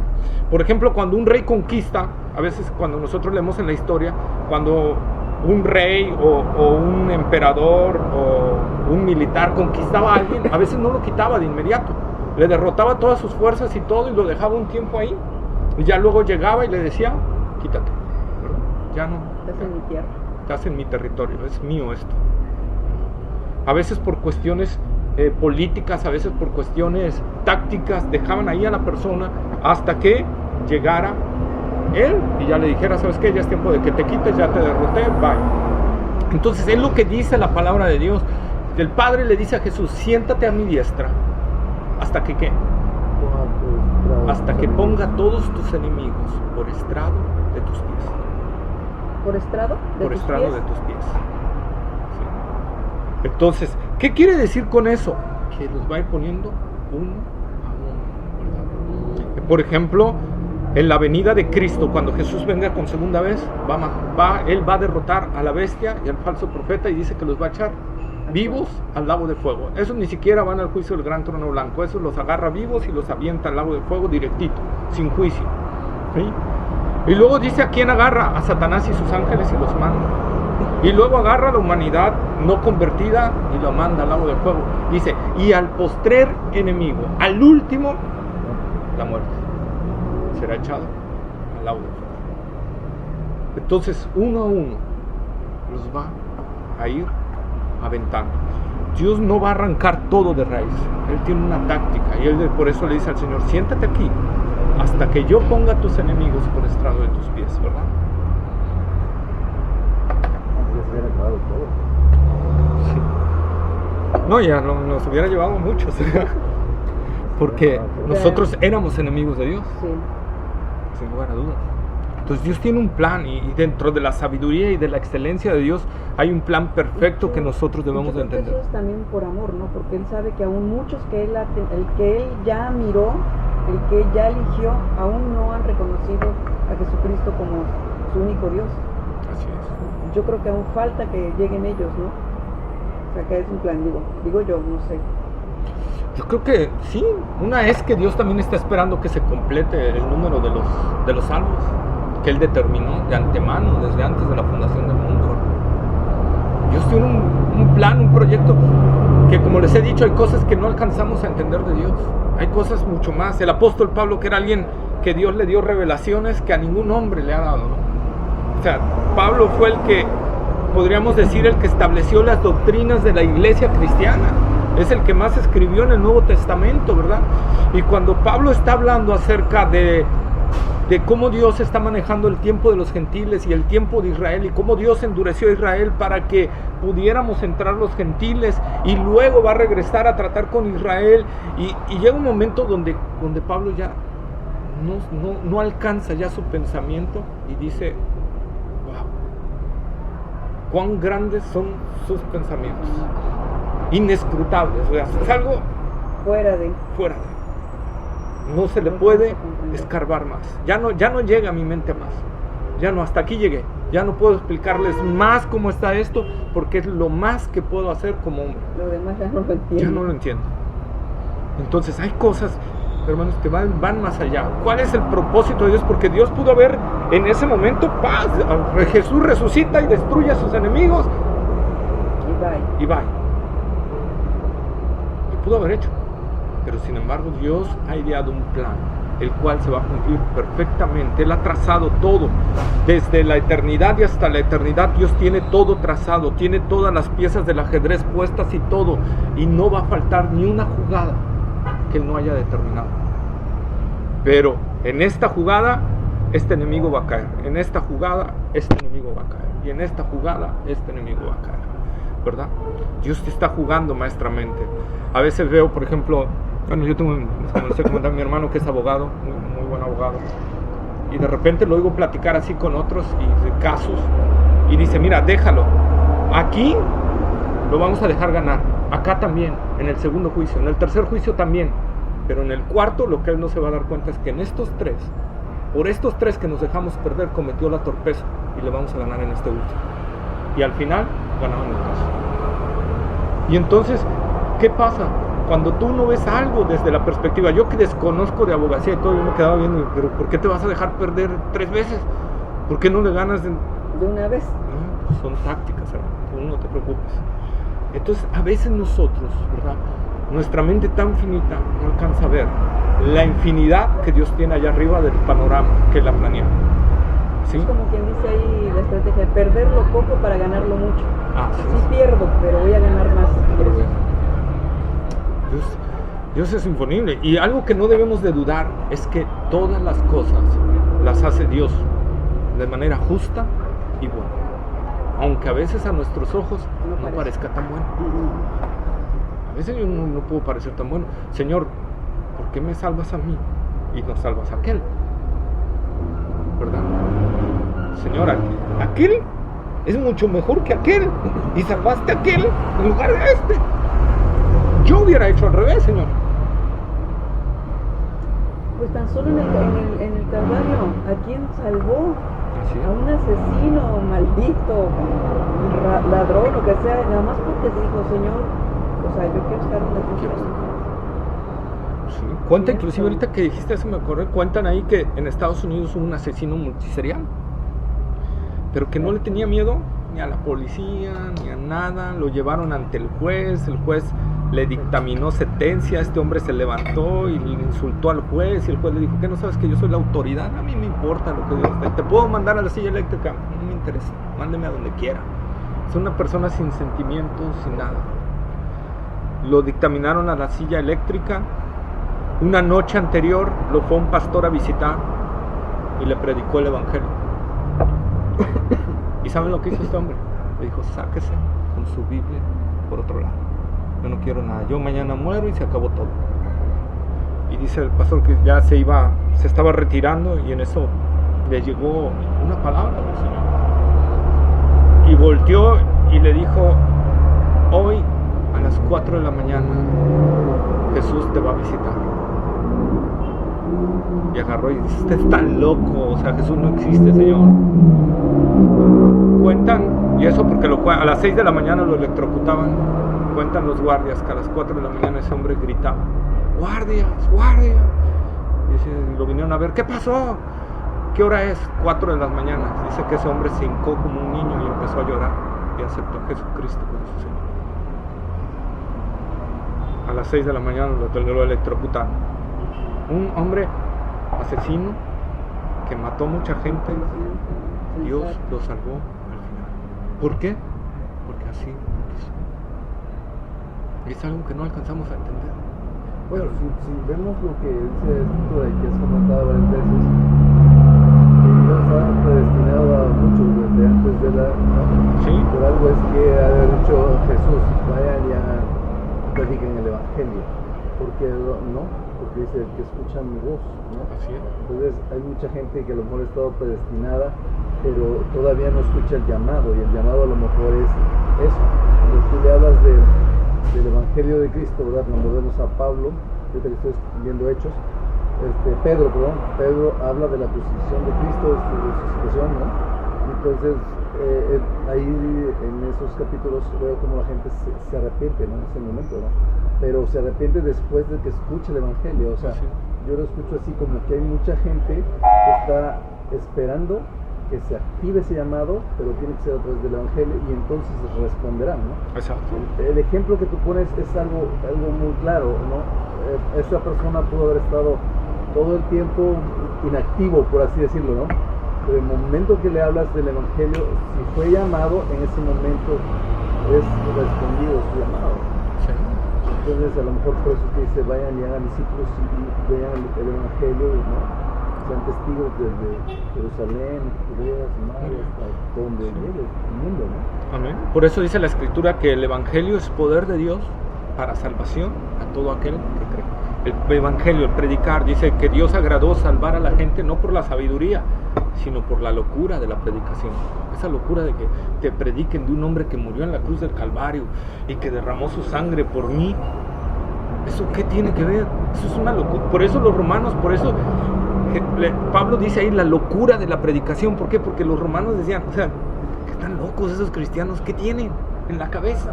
Por ejemplo, cuando un rey conquista, a veces cuando nosotros leemos en la historia, cuando un rey o un emperador o un militar conquistaba a alguien, a veces no lo quitaba de inmediato. Le derrotaba todas sus fuerzas y todo y lo dejaba un tiempo ahí. Y ya luego llegaba y le decía, quítate, ¿verdad? Ya no. Estás en mi tierra. Estás en mi territorio, es mío esto. A veces por cuestiones políticas, a veces por cuestiones tácticas, dejaban ahí a la persona hasta que llegara él y ya le dijera, ¿sabes qué? Ya es tiempo de que te quites, ya te derroté, bye. Entonces es lo que dice la palabra de Dios. El Padre le dice a Jesús, siéntate a mi diestra, ¿hasta que qué? Hasta que ponga todos tus enemigos por estrado de tus pies. ¿Por estrado? Por estrado de tus pies. Sí. Entonces, ¿qué quiere decir con eso? Que los va a ir poniendo uno a uno, ¿verdad? Por ejemplo, en la venida de Cristo, cuando Jesús venga con segunda vez, Él va a derrotar a la bestia y al falso profeta, y dice que los va a echar vivos al lago de fuego. Esos ni siquiera van al juicio del gran trono blanco, esos los agarra vivos y los avienta al lago de fuego directito, sin juicio. ¿Sí? Y luego dice a quién agarra: a Satanás y sus ángeles, y los manda. Y luego agarra a la humanidad no convertida y lo manda al lago de fuego. Dice, y al postrer enemigo, al último, la muerte, será echado al lago de fuego. Entonces, uno a uno los va a ir aventando. Dios no va a arrancar todo de raíz. Él tiene una táctica, y Él por eso le dice al Señor: siéntate aquí hasta que yo ponga a tus enemigos por estrado de tus pies, ¿verdad? Ya se hubiera acabado todo. Sí. No, ya nos hubiera llevado muchos, porque nosotros éramos enemigos de Dios, Sí. sin lugar a dudas. Entonces Dios tiene un plan, y dentro de la sabiduría y de la excelencia de Dios hay un plan perfecto que nosotros debemos de Yo creo que entender. eso es también por amor, ¿no? Porque Él sabe que aún muchos que Él ya miró, el que Él ya eligió, aún no han reconocido a Jesucristo como su único Dios. Así es. Yo creo que aún falta que lleguen ellos, ¿no? O sea, que es un plan, digo yo, no sé. Yo creo que sí, una es que Dios también está esperando que se complete el número de los salvos que Él determinó de antemano, desde antes de la fundación del mundo. Dios tiene un plan, un proyecto, que, como les he dicho, hay cosas que no alcanzamos a entender de Dios. Hay cosas mucho más. El apóstol Pablo, que era alguien que Dios le dio revelaciones que a ningún hombre le ha dado, ¿no? O sea, Pablo fue el que, podríamos decir, el que estableció las doctrinas de la iglesia cristiana. Es el que más escribió en el Nuevo Testamento, ¿verdad? Y cuando Pablo está hablando acerca de cómo Dios está manejando el tiempo de los gentiles y el tiempo de Israel, y cómo Dios endureció a Israel para que pudiéramos entrar los gentiles, y luego va a regresar a tratar con Israel, y llega un momento donde Pablo ya no alcanza ya su pensamiento, y dice: wow, cuán grandes son sus pensamientos, inescrutables. O sea, es algo Fuera de... no se le puede escarbar más. Ya no llega a mi mente más. Ya no, hasta aquí llegué. Ya no puedo explicarles más cómo está esto, porque es lo más que puedo hacer como hombre. Lo demás ya no lo entiendo. Ya no lo entiendo. Entonces hay cosas, hermanos, que van más allá. ¿Cuál es el propósito de Dios? Porque Dios pudo haber en ese momento paz. Jesús resucita y destruye a sus enemigos. Y va. Lo pudo haber hecho. Pero sin embargo Dios ha ideado un plan, el cual se va a cumplir perfectamente. Él ha trazado todo, desde la eternidad y hasta la eternidad. Dios tiene todo trazado, tiene todas las piezas del ajedrez puestas y todo, y no va a faltar ni una jugada que Él no haya determinado. Pero en esta jugada este enemigo va a caer, en esta jugada este enemigo va a caer, y en esta jugada este enemigo va a caer, ¿verdad? Dios te está jugando maestramente. A veces veo, por ejemplo, bueno, yo tengo, como les he comentado, mi hermano que es abogado, muy buen abogado, y de repente lo oigo platicar así con otros y de casos, y dice: mira, déjalo, aquí lo vamos a dejar ganar, acá también, en el segundo juicio, en el tercer juicio también, pero en el cuarto lo que él no se va a dar cuenta es que en estos tres, por estos tres que nos dejamos perder, cometió la torpeza, y le vamos a ganar en este último. Y al final ganaban el caso. Y entonces, ¿qué pasa? Cuando tú no ves algo desde la perspectiva, yo que desconozco de abogacía y todo, yo me quedaba viendo: pero ¿por qué te vas a dejar perder 3 veces? ¿Por qué no le ganas de una vez? No, son tácticas, hermano, no te preocupes. Entonces, a veces nosotros, ¿verdad?, nuestra mente tan finita no alcanza a ver la infinidad que Dios tiene allá arriba del panorama que Él ha planeado. ¿Sí? Es como quien dice ahí la estrategia: perder lo poco para ganarlo mucho. Sí pierdo, pero voy a ganar más. Dios es infalible, y algo que no debemos de dudar es que todas las cosas las hace Dios de manera justa y buena, aunque a veces a nuestros ojos no parezca tan bueno. A veces yo no puedo parecer tan bueno. Señor, ¿por qué me salvas a mí y no salvas a aquel? ¿Verdad? Señor, aquel es mucho mejor que aquel, y salvaste a aquel en lugar de este. Yo hubiera hecho al revés, Señor. Pues tan solo en el Calvario, ¿a quién salvó? Así es. A un asesino, maldito, ladrón, lo que sea, nada más porque dijo, Señor, o sea, yo quiero estar donde tú Quiero estás. Sí. Cuenta, Cierto. inclusive ahorita que dijiste eso me acordé, cuentan ahí que en Estados Unidos hubo un asesino multiserial, pero que no le tenía miedo ni a la policía, ni a nada. Lo llevaron ante el juez le dictaminó sentencia, este hombre se levantó y le insultó al juez, y el juez le dijo, ¿qué no sabes que yo soy la autoridad? A mí me importa lo que Dios te puedo mandar a la silla eléctrica, no me interesa, mándeme a donde quiera. Es una persona sin sentimientos, sin nada. Lo dictaminaron a la silla eléctrica. Una noche anterior lo fue un pastor a visitar y le predicó el evangelio. ¿Y saben lo que hizo este hombre? Le dijo, sáquese con su Biblia por otro lado. Yo no quiero nada, yo mañana muero y se acabó todo. Y dice el pastor que ya se estaba retirando, y en eso le llegó una palabra del Señor. Y volteó y le dijo, hoy a las 4 de la mañana Jesús te va a visitar. Y agarró y dice, usted es tan loco, o sea, Jesús no existe, Señor. Cuentan, y eso porque a las 6 de la mañana lo electrocutaban. Cuentan los guardias que a las 4 de la mañana ese hombre gritaba, guardias, guardias. Y lo vinieron a ver, ¿qué pasó? ¿Qué hora es? 4 de la mañana. Dice que ese hombre se hincó como un niño y empezó a llorar y aceptó a Jesucristo como su Señor. A las 6 de la mañana lo electrocutaron. Un hombre asesino que mató mucha gente, Dios lo salvó al final. ¿Por qué? Porque así quiso. Y es algo que no alcanzamos a entender. Bueno, si vemos lo que dice la escritura y que has comentado varias veces, que Dios ha predestinado a muchos desde antes de la... ¿no? Sí. Por algo es que ha dicho Jesús, vayan y prediquen el Evangelio. Porque no, porque dice que escuchan mi voz, ¿no? Así es. Entonces hay mucha gente que a lo mejor ha estado predestinada, pero todavía no escucha el llamado, y el llamado a lo mejor es eso. Cuando tú le hablas del Evangelio de Cristo, ¿verdad? Cuando vemos a Pablo, ahorita que estoy viendo Hechos, Pedro habla de la crucifixión de Cristo, de su resucitación, ¿no? Entonces ahí en esos capítulos veo como la gente se arrepiente, ¿no? En ese momento, ¿no? Pero se arrepiente después de que escuche el Evangelio. O sea, yo lo escucho así como que hay mucha gente que está esperando que se active ese llamado, pero tiene que ser a través del Evangelio, y entonces responderán, ¿no? Exacto. El ejemplo que tú pones es algo muy claro, ¿no? Esa persona pudo haber estado todo el tiempo inactivo, por así decirlo, ¿no? Pero el momento que le hablas del Evangelio, si fue llamado, en ese momento es respondido su llamado. Sí. Entonces a lo mejor por eso que dice, vayan y hagan discípulos y vean el Evangelio, ¿no? Sean testigos desde Jerusalén, Judea, Samaria, hasta donde llegue el mundo, ¿no? Amén. Por eso dice la Escritura que el Evangelio es poder de Dios para salvación a todo aquel que cree. El Evangelio, el predicar, dice que Dios agradó salvar a la gente no por la sabiduría, sino por la locura de la predicación. Esa locura de que te prediquen de un hombre que murió en la cruz del Calvario y que derramó su sangre por mí. ¿Eso qué tiene que ver? Eso es una locura. Por eso los romanos, Pablo dice ahí la locura de la predicación. ¿Por qué? Porque los romanos decían, o sea, que están locos esos cristianos, ¿qué tienen en la cabeza?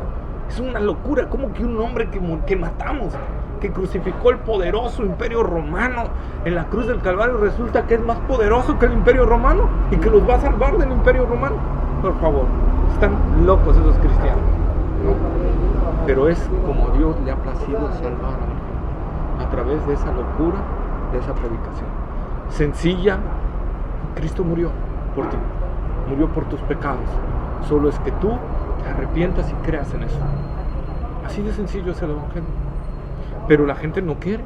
Es una locura. ¿Cómo que un hombre que matamos, que crucificó el poderoso imperio romano en la cruz del Calvario, resulta que es más poderoso que el imperio romano y que los va a salvar del imperio romano? Por favor, están locos esos cristianos, ¿no? Pero es como Dios le ha placido salvar a través de esa locura, de esa predicación sencilla. Cristo murió por ti, murió por tus pecados. Solo es que tú te arrepientas y creas en eso. Así de sencillo es el Evangelio. Pero la gente no quiere.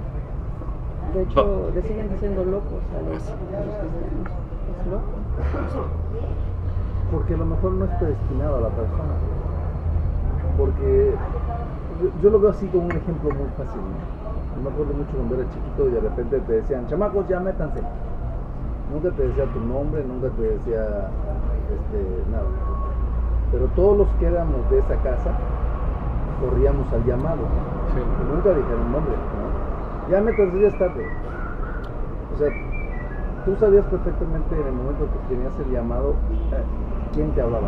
De hecho, le siguen diciendo locos a los cristianos. Es loco. Porque a lo mejor no es predestinado a la persona. Porque yo lo veo así como un ejemplo muy fácil, ¿no? Yo me acuerdo mucho cuando era chiquito y de repente te decían, chamacos, ya métanse. Nunca te decía tu nombre, nunca te decía nada. Pero todos los que éramos de esa casa corríamos al llamado. Sí. Y nunca dijeron nombre, ¿no? Ya métanse, ya es tarde. O sea, tú sabías perfectamente en el momento que tenías el llamado quién te hablaba.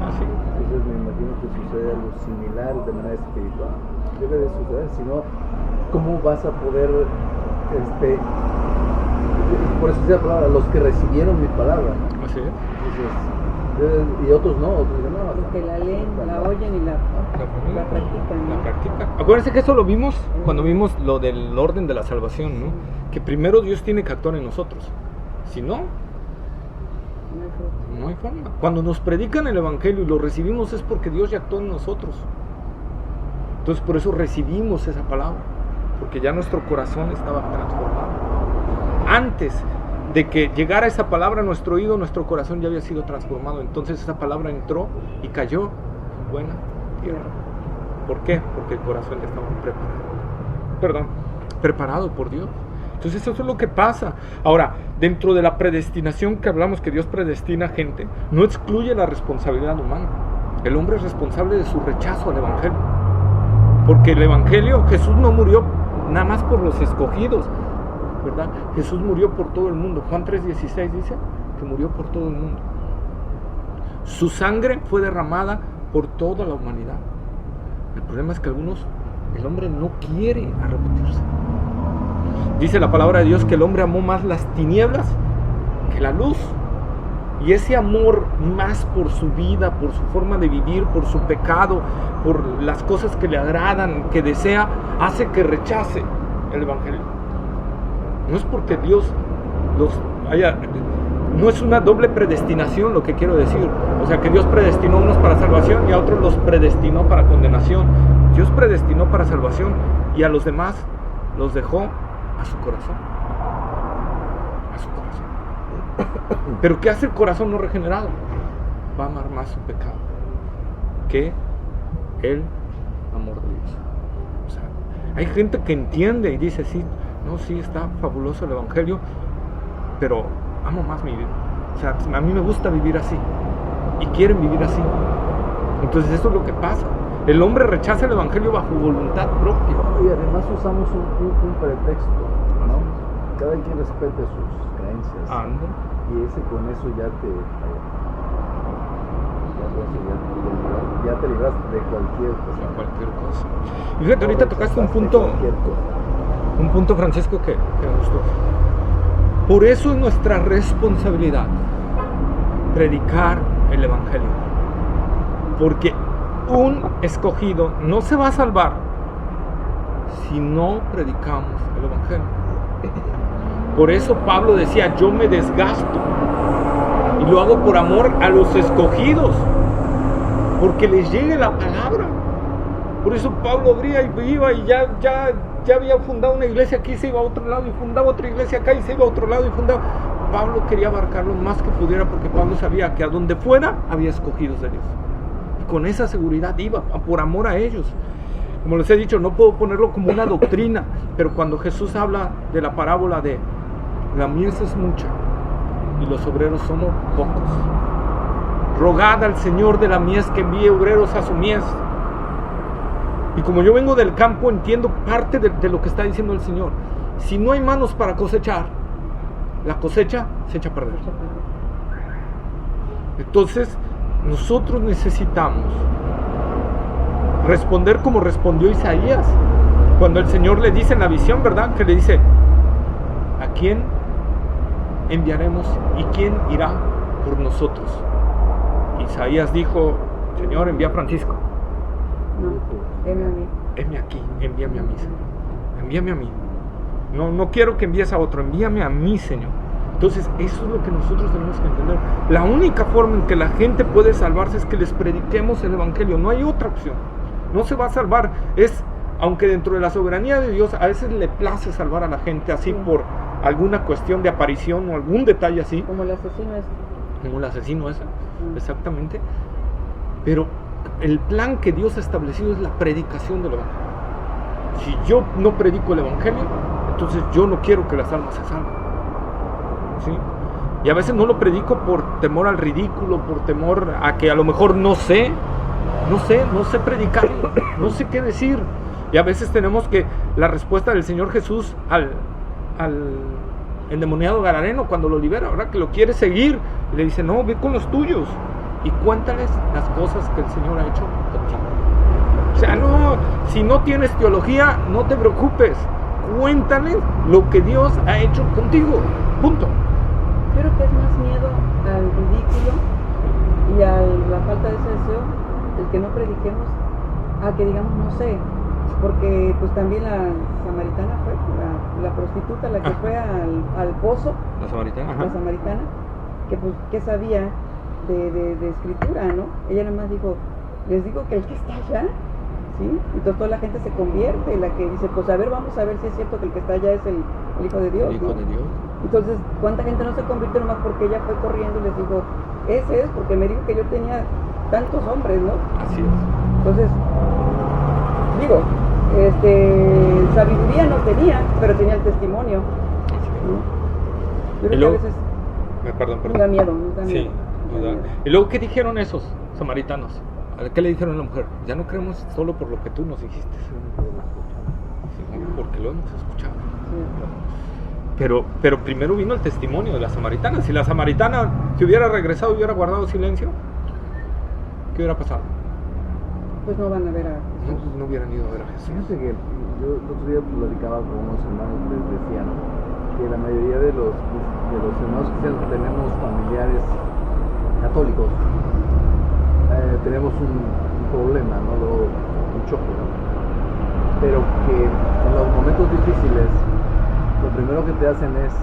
Así. Entonces me imagino que sucede algo similar de manera espiritual. Debe de suceder, si no, ¿cómo vas a poder, por eso se habla, los que recibieron mi palabra, ¿no? Así es. Entonces, y otros no, otros dicen, no. Los que la leen, la oyen y la practican, ¿no? La practican. Acuérdense que eso lo vimos cuando vimos lo del orden de la salvación, ¿no? Que primero Dios tiene que actuar en nosotros. Si no, no hay forma. Cuando nos predican el evangelio y lo recibimos es porque Dios ya actuó en nosotros. Entonces por eso recibimos esa palabra, porque ya nuestro corazón estaba transformado. Antes de que llegara esa palabra a nuestro oído, nuestro corazón ya había sido transformado. Entonces esa palabra entró y cayó en buena tierra. ¿Por qué? Porque el corazón ya estaba preparado por Dios. Entonces eso es lo que pasa. Ahora, dentro de la predestinación que hablamos, que Dios predestina gente, no excluye la responsabilidad humana. El hombre es responsable de su rechazo al evangelio. Porque el evangelio, Jesús no murió nada más por los escogidos, ¿verdad? Jesús murió por todo el mundo. Juan 3:16 dice que murió por todo el mundo. Su sangre fue derramada por toda la humanidad. El problema es que el hombre no quiere arrepentirse. Dice la palabra de Dios que el hombre amó más las tinieblas que la luz. Y ese amor más por su vida, por su forma de vivir, por su pecado, por las cosas que le agradan, que desea, hace que rechace el evangelio. No es porque Dios no es una doble predestinación lo que quiero decir. O sea, que Dios predestinó a unos para salvación y a otros los predestinó para condenación. Dios predestinó para salvación y a los demás los dejó a su corazón. A su corazón. Pero ¿qué hace el corazón no regenerado? Va a amar más su pecado que el amor de Dios. O sea, hay gente que entiende y dice, sí, está fabuloso el evangelio, pero amo más mi vida. O sea, a mí me gusta vivir así y quieren vivir así. Entonces eso es lo que pasa. El hombre rechaza el evangelio bajo voluntad propia. Y además usamos un pretexto, ¿no? Cada quien respete sus creencias. Y ese con eso ya te libras de cualquier cosa. Y fíjate, ahorita tocaste un punto, Francisco, que me gustó. Por eso es nuestra responsabilidad predicar el evangelio. Porque un escogido no se va a salvar si no predicamos el evangelio. Por eso Pablo decía, yo me desgasto y lo hago por amor a los escogidos, porque les llegue la palabra. Por eso Pablo abría y iba y ya había fundado una iglesia aquí, se iba a otro lado y fundaba otra iglesia acá y se iba a otro lado y fundaba. Pablo quería abarcar lo más que pudiera, porque Pablo sabía que a donde fuera había escogidos de Dios. Y con esa seguridad iba, por amor a ellos. Como les he dicho, no puedo ponerlo como una doctrina, pero cuando Jesús habla de la parábola de la mies es mucha y los obreros somos pocos, rogad al Señor de la mies que envíe obreros a su mies. Y como yo vengo del campo, entiendo parte de lo que está diciendo el Señor. Si no hay manos para cosechar, la cosecha se echa a perder. Entonces nosotros necesitamos responder como respondió Isaías cuando el Señor le dice en la visión, ¿verdad? Que le dice, ¿a quién enviaremos y quién irá por nosotros? Isaías dijo, Señor, envía a Francisco. No, heme aquí, envíame a mí, Señor. Envíame a mí. No quiero que envíes a otro, envíame a mí, Señor. Entonces, eso es lo que nosotros tenemos que entender. La única forma en que la gente puede salvarse es que les prediquemos el evangelio. No hay otra opción. No se va a salvar. Aunque dentro de la soberanía de Dios a veces le place salvar a la gente así por alguna cuestión de aparición o algún detalle así. Como el asesino ese. Exactamente. Pero el plan que Dios ha establecido es la predicación del evangelio. Si yo no predico el evangelio, entonces yo no quiero que las almas se salven. ¿Sí? Y a veces no lo predico por temor al ridículo, por temor a que a lo mejor no sé predicar, no sé qué decir. Y a veces tenemos que la respuesta del Señor Jesús al endemoniado gadareno cuando lo libera, ahora que lo quiere seguir, y le dice, no, ve con los tuyos y cuéntales las cosas que el Señor ha hecho contigo. O sea, no, si no tienes teología, no te preocupes, cuéntales lo que Dios ha hecho contigo, punto. Creo que es más miedo al ridículo y a la falta de ese deseo, el que no prediquemos, a que digamos no sé, porque pues también la samaritana fue, la prostituta, la que fue al pozo, La samaritana, la samaritana, que pues qué sabía de escritura, ¿no? Ella nada más dijo, les digo que el que está allá, ¿sí? Entonces toda la gente se convierte, la que dice, pues a ver, vamos a ver si es cierto que el que está allá es el Hijo de Dios, el Hijo ¿no? de Dios. Entonces, ¿cuánta gente no se convirtió nomás porque ella fue corriendo y les dijo, ese es, porque me dijo que yo tenía tantos hombres, ¿no? Así es. Entonces, digo, sabiduría no tenía, pero tenía el testimonio, ¿no? Yo creo Y que luego- a veces Perdón. nos da miedo, nos da Sí, miedo. nos da- Y luego, ¿qué dijeron esos samaritanos? ¿Qué le dijeron a la mujer? Ya no creemos solo por lo que tú nos dijiste, sino porque lo hemos escuchado. Pero primero vino el testimonio de la samaritana. Si la samaritana se hubiera regresado y hubiera guardado silencio, ¿qué hubiera pasado? Pues no van a ver a Jesús. No hubieran ido a ver a Jesús. Fíjate que yo el otro día platicaba con unos hermanos, les decía, ¿no? Que la mayoría de los hermanos cristianos que tenemos familiares católicos, tenemos un problema, ¿no? Un choque, ¿no? Pero que en los momentos difíciles, lo primero que te hacen es,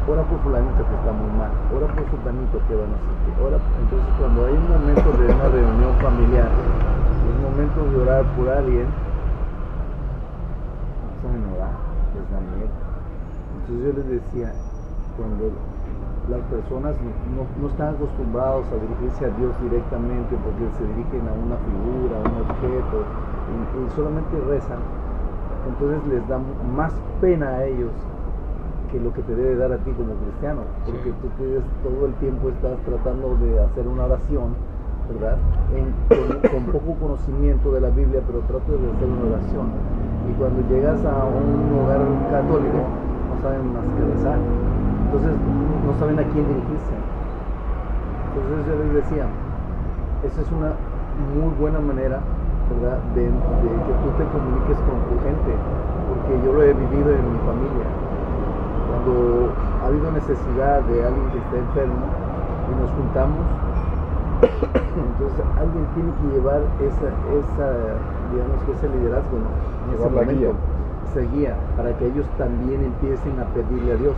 ora por fulanito que está muy mal, ora por fulanito que van a hacer, ora. Entonces cuando hay un momento de una reunión familiar, un momento de orar por alguien, saben orar, les da miedo. Entonces yo les decía, cuando las personas no están acostumbrados a dirigirse a Dios directamente porque se dirigen a una figura, a un objeto y solamente rezan, entonces les da más pena a ellos que lo que te debe dar a ti como cristiano, porque tú todo el tiempo estás tratando de hacer una oración, ¿verdad? Con poco conocimiento de la Biblia, pero trato de hacer una oración. Y cuando llegas a un hogar católico, no saben más que rezar. Entonces, no saben a quién dirigirse. Entonces yo les decía, esa es una muy buena manera, ¿verdad? De que tú te comuniques con tu gente, porque yo lo he vivido en mi familia. Cuando ha habido necesidad de alguien que esté enfermo y nos juntamos, entonces alguien tiene que llevar digamos que ese liderazgo, ¿no? En ese Llevar la momento, guía. esa guía, para que ellos también empiecen a pedirle a Dios.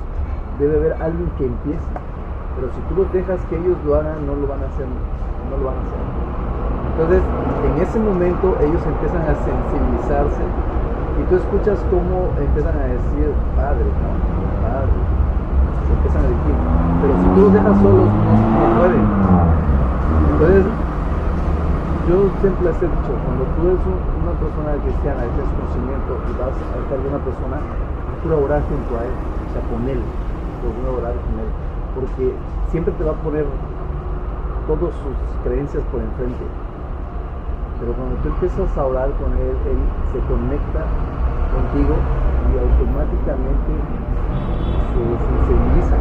Debe haber alguien que empiece, pero si tú los dejas que ellos lo hagan, no lo van a hacer, no lo van a hacer. Entonces, en ese momento ellos empiezan a sensibilizarse y tú escuchas cómo empiezan a decir Padre, ¿no? Padre, se empiezan a decir, pero si tú los dejas solos, no pueden. Entonces, yo siempre les he dicho, cuando tú eres una persona cristiana y tienes conocimiento y vas a estar de una persona, procura orar junto a él, o sea, con él, procura orar con él, porque siempre te va a poner todas sus creencias por enfrente. Pero cuando tú empiezas a orar con él, él se conecta contigo y automáticamente se sensibiliza.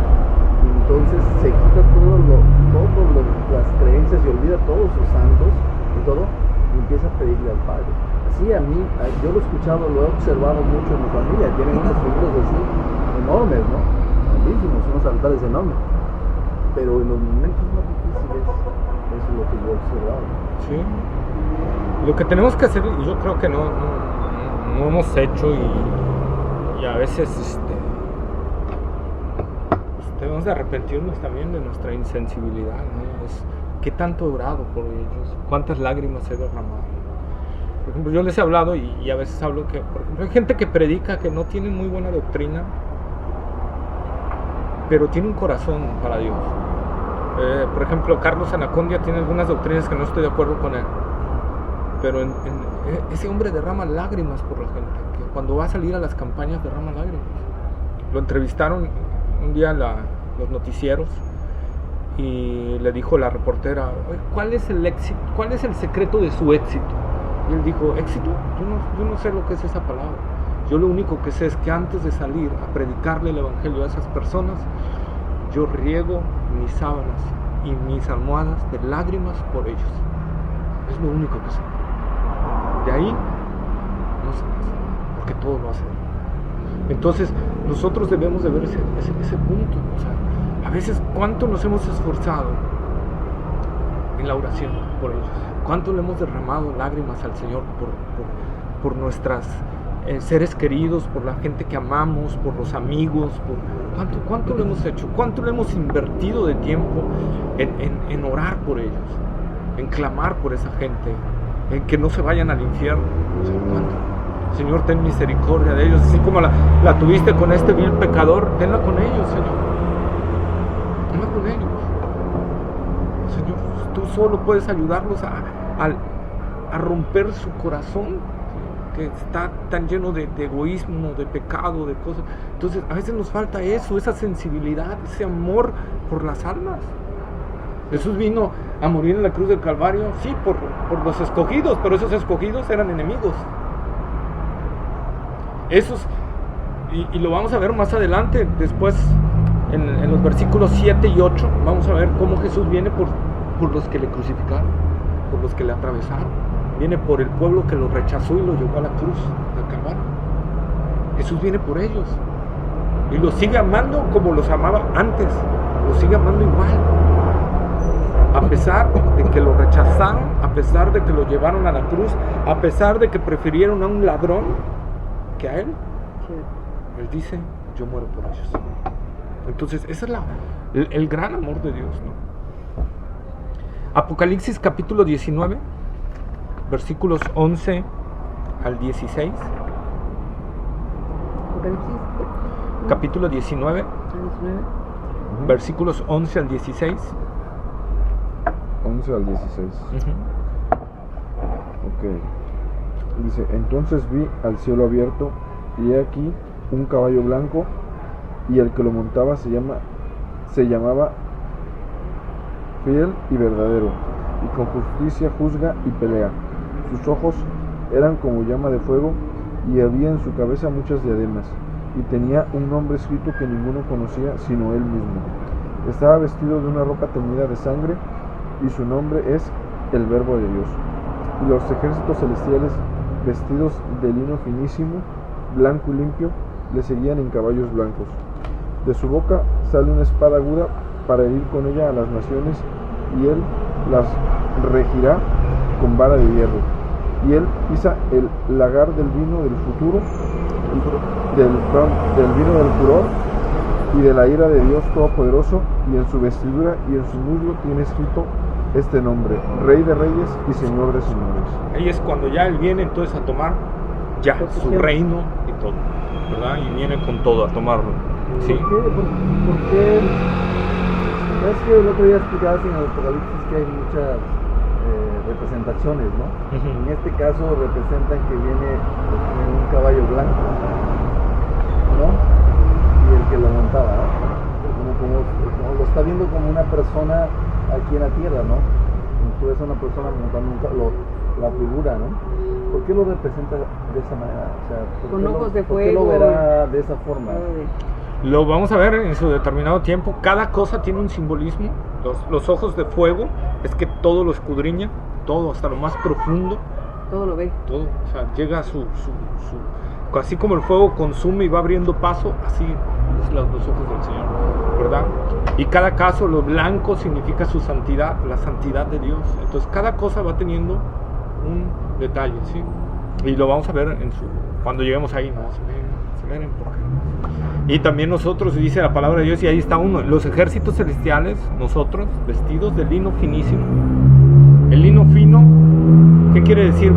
Y entonces se quita todas las creencias y olvida todos sus santos y todo, y empieza a pedirle al Padre. Así a mí, yo lo he escuchado, lo he observado mucho en mi familia, tienen unos figuras así enormes, ¿no? Grandísimos, unos altares enormes. Pero en los momentos más difíciles, eso es lo que yo he observado. Sí. Lo que tenemos que hacer, y yo creo que no hemos hecho y a veces pues debemos de arrepentirnos también de nuestra insensibilidad, ¿no? Es, ¿qué tanto he orado por ellos? ¿Cuántas lágrimas he derramado? Por ejemplo, yo les he hablado y a veces hablo que, por ejemplo, hay gente que predica que no tiene muy buena doctrina, pero tiene un corazón para Dios. Por ejemplo, Carlos Anacondia tiene algunas doctrinas que no estoy de acuerdo con él, pero ese hombre derrama lágrimas por la gente, que cuando va a salir a las campañas derrama lágrimas. Lo entrevistaron un día los noticieros y le dijo la reportera, ¿cuál es el éxito? ¿Cuál es el secreto de su éxito? Y él dijo, ¿éxito? Yo no sé lo que es esa palabra. Yo lo único que sé es que antes de salir a predicarle el evangelio a esas personas, yo riego mis sábanas y mis almohadas de lágrimas por ellos. Es lo único que sé. De ahí no sé más, porque todo lo hace Él. Entonces nosotros debemos de ver ese punto. O sea, a veces cuánto nos hemos esforzado en la oración por ellos, cuánto le hemos derramado lágrimas al Señor por nuestras seres queridos, por la gente que amamos, por los amigos, cuánto lo hemos hecho, cuánto le hemos invertido de tiempo en orar por ellos, en clamar por esa gente, en que no se vayan al infierno. O sea, ¿cuánto? Señor, ten misericordia de ellos, así como la tuviste con este vil pecador, tenla con ellos, Señor. Tenla con ellos. Señor, tú solo puedes ayudarlos a romper su corazón, que está tan lleno de egoísmo, de pecado, de cosas. Entonces a veces nos falta eso, esa sensibilidad, ese amor por las almas. Jesús vino a morir en la cruz del Calvario, sí, por los escogidos, pero esos escogidos eran enemigos. Esos, y lo vamos a ver más adelante, después en los versículos 7 y 8, vamos a ver cómo Jesús viene por los que le crucificaron, por los que le atravesaron. Viene por el pueblo que lo rechazó y lo llevó a la cruz del Calvario. Jesús viene por ellos y los sigue amando como los amaba antes, los sigue amando igual, a pesar de que lo rechazaron, a pesar de que lo llevaron a la cruz, a pesar de que prefirieron a un ladrón que a él. Él dice: yo muero por ellos. Entonces ese es el gran amor de Dios, ¿no? Apocalipsis capítulo 19, versículos 11 al 16. Apocalipsis. Capítulo 19, versículos 11 al 16. 11 al 16. Ok. Dice: entonces vi al cielo abierto, y he aquí un caballo blanco, y el que lo montaba se llamaba Fiel y Verdadero, y con justicia juzga y pelea. Sus ojos eran como llama de fuego, y había en su cabeza muchas diademas, y tenía un nombre escrito que ninguno conocía sino él mismo. Estaba vestido de una ropa teñida de sangre, y su nombre es el Verbo de Dios. Y los ejércitos celestiales, vestidos de lino finísimo, blanco y limpio, le seguían en caballos blancos. De su boca sale una espada aguda para herir con ella a las naciones, y él las regirá con vara de hierro. Y él pisa el lagar del vino del futuro, del vino del furor y de la ira de Dios Todopoderoso, y en su vestidura y en su muslo tiene escrito este nombre: Rey de Reyes y Señor de Señores. Ahí es cuando ya él viene entonces a tomar ya su reino y todo, ¿verdad? Y viene con todo a tomarlo. ¿Sí? ¿Por qué? Es que el otro día explicabas en el Apocalipsis que hay muchas representaciones, ¿no? En este caso representan que viene en un caballo blanco, ¿no? Y el que lo montaba, ¿no? Como lo está viendo como una persona aquí en la tierra, ¿no? Como tú ves a una persona montando la figura, ¿no? ¿Por qué lo representa de esa manera? O sea, con ojos de fuego. ¿Por qué lo verá de esa forma? Lo vamos a ver en su determinado tiempo. Cada cosa tiene un simbolismo. Los ojos de fuego es que todo lo escudriña, todo, hasta lo más profundo. Todo lo ve. Todo, o sea, llega a su así como el fuego consume y va abriendo paso, así es los ojos del Señor, ¿verdad? Y cada caso, lo blanco significa su santidad, la santidad de Dios. Entonces cada cosa va teniendo un detalle, ¿sí? Y lo vamos a ver cuando lleguemos ahí, ¿no? Se ven por qué. Y también nosotros, dice la palabra de Dios, y ahí está uno, los ejércitos celestiales, nosotros, vestidos de lino finísimo. El lino fino, ¿qué quiere decir?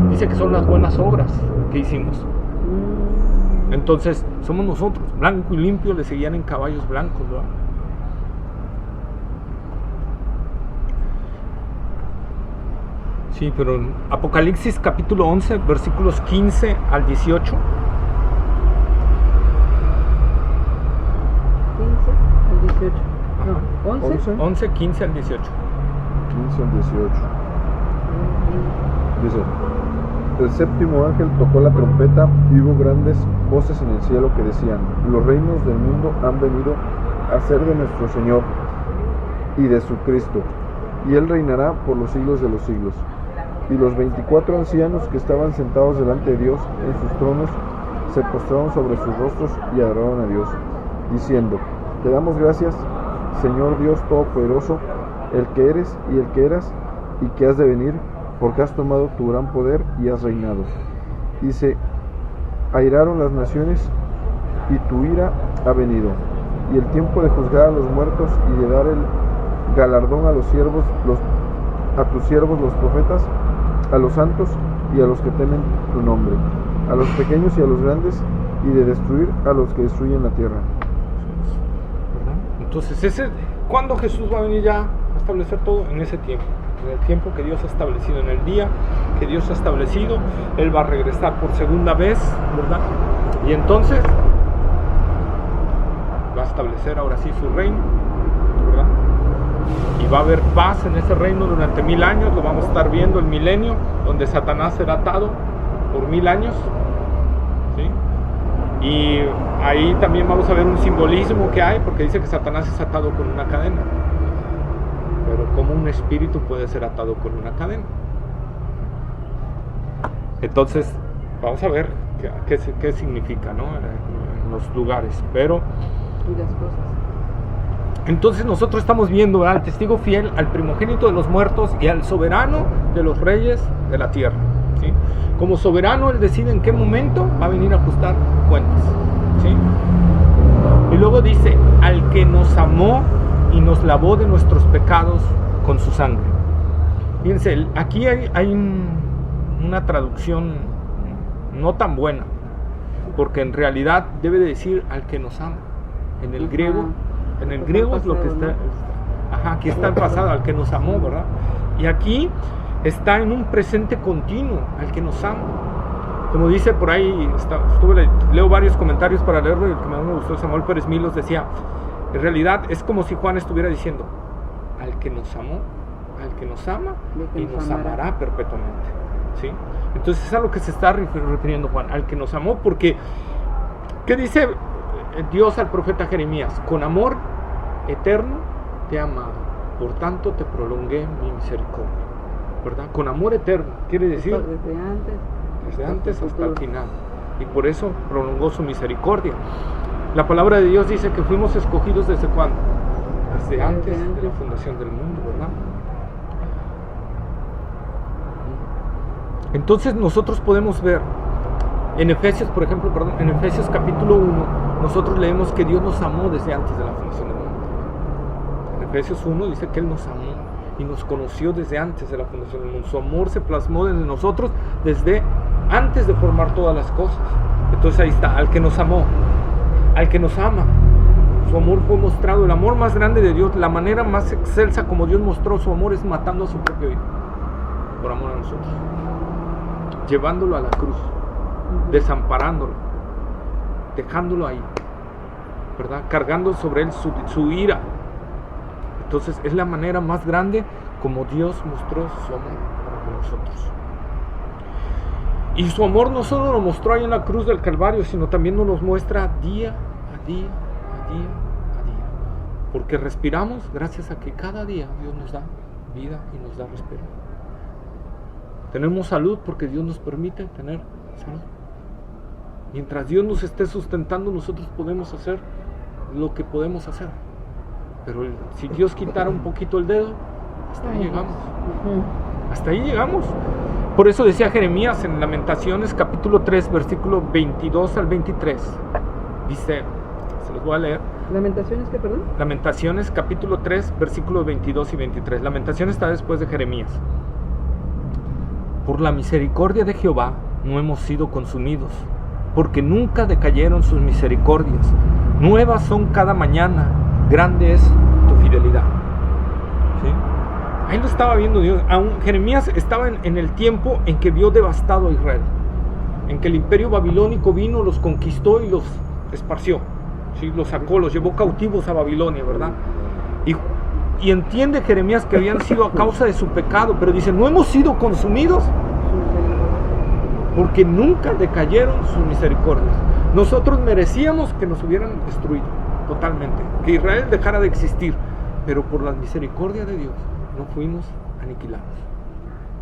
Dice que son las buenas obras que hicimos. Entonces, somos nosotros, blanco y limpio, le seguían en caballos blancos, ¿verdad? Sí, pero en Apocalipsis capítulo 11, versículos 15 al 18. 15 al 18. No, 11. 11, 15 al 18. 15 al 18. Dice: el séptimo ángel tocó la trompeta y hubo grandes voces en el cielo que decían: los reinos del mundo han venido a ser de nuestro Señor y de su Cristo, y Él reinará por los siglos de los siglos. Y los 24 ancianos que estaban sentados delante de Dios en sus tronos se postraron sobre sus rostros y adoraron a Dios, diciendo: te damos gracias, Señor Dios Todopoderoso, el que eres y el que eras y que has de venir, porque has tomado tu gran poder y has reinado. Y se airaron las naciones y tu ira ha venido, y el tiempo de juzgar a los muertos y de dar el galardón a los siervos, a tus siervos los profetas, a los santos y a los que temen tu nombre, a los pequeños y a los grandes, y de destruir a los que destruyen la tierra. Entonces, ¿cuándo Jesús va a venir ya a establecer todo? En ese tiempo, en el tiempo que Dios ha establecido, en el día que Dios ha establecido. Él va a regresar por segunda vez, ¿verdad? Y entonces va a establecer ahora sí su reino, ¿verdad? Y va a haber paz en ese reino durante 1000 años. Lo vamos a estar viendo, el milenio, donde Satanás será atado por 1000 años, ¿sí? Y ahí también vamos a ver un simbolismo que hay, porque dice que Satanás es atado con una cadena. Pero ¿cómo un espíritu puede ser atado con una cadena? Entonces vamos a ver qué significa, ¿no? En los lugares. Pero Y las cosas. entonces nosotros estamos viendo al testigo fiel, al primogénito de los muertos y al soberano de los reyes de la tierra, ¿sí? Como soberano, Él decide en qué momento va a venir a ajustar cuentas, ¿sí? Y luego dice: al que nos amó y nos lavó de nuestros pecados con su sangre. Fíjense, aquí hay una traducción no tan buena, porque en realidad debe de decir al que nos ama. En el griego es lo que está, aquí está el pasado, al que nos amó, ¿verdad? Y aquí está en un presente continuo, al que nos ama. Como dice por ahí, leo varios comentarios para leerlo, y el que más me gustó, Samuel Pérez Milos, decía: en realidad es como si Juan estuviera diciendo: al que nos amó, al que nos ama y nos amará perpetuamente, ¿sí? Entonces es a lo que se está refiriendo Juan, al que nos amó, porque ¿qué dice Dios al profeta Jeremías? Con amor eterno te he amado, por tanto te prolongué mi misericordia, ¿verdad? Con amor eterno, quiere decir desde antes hasta el final, y por eso prolongó su misericordia. La palabra de Dios dice que fuimos escogidos ¿desde cuándo? Desde antes de la fundación del mundo, ¿verdad? Entonces nosotros podemos ver en Efesios, por ejemplo, en Efesios capítulo 1, nosotros leemos que Dios nos amó desde antes de la fundación del mundo. En Efesios 1 dice que Él nos amó y nos conoció desde antes de la fundación del mundo. Su amor se plasmó en nosotros desde antes de formar todas las cosas. Entonces ahí está, al que nos amó, al que nos ama. Su amor fue mostrado, el amor más grande de Dios, la manera más excelsa como Dios mostró su amor es matando a su propio hijo, por amor a nosotros, llevándolo a la cruz, desamparándolo, dejándolo ahí, ¿verdad? Cargando sobre él su ira. Entonces es la manera más grande como Dios mostró su amor para nosotros. Y su amor no solo lo mostró ahí en la cruz del Calvario, sino también nos lo muestra día a día, a día, a día. Porque respiramos gracias a que cada día Dios nos da vida y nos da respirar. Tenemos salud porque Dios nos permite tener salud. Mientras Dios nos esté sustentando, nosotros podemos hacer lo que podemos hacer. Pero si Dios quitara un poquito el dedo, hasta ahí llegamos. Hasta ahí llegamos. Por eso decía Jeremías en Lamentaciones capítulo 3, versículo 22 al 23. Dice, se los voy a leer. ¿Lamentaciones qué, perdón? Lamentaciones capítulo 3, versículos 22 y 23. Lamentaciones está después de Jeremías. Por la misericordia de Jehová no hemos sido consumidos, porque nunca decayeron sus misericordias. Nuevas son cada mañana, grande es tu fidelidad. ¿Sí? Ahí lo estaba viendo Dios. Aún Jeremías estaba en el tiempo en que vio devastado a Israel, en que el imperio babilónico vino, los conquistó y los esparció, ¿sí? Los sacó, los llevó cautivos a Babilonia, ¿verdad? Y entiende Jeremías que habían sido a causa de su pecado, pero dice, ¿no hemos sido consumidos? porque nunca decayeron sus misericordias. Nosotros merecíamos que nos hubieran destruido totalmente, que Israel dejara de existir, pero por la misericordia de Dios no fuimos aniquilados,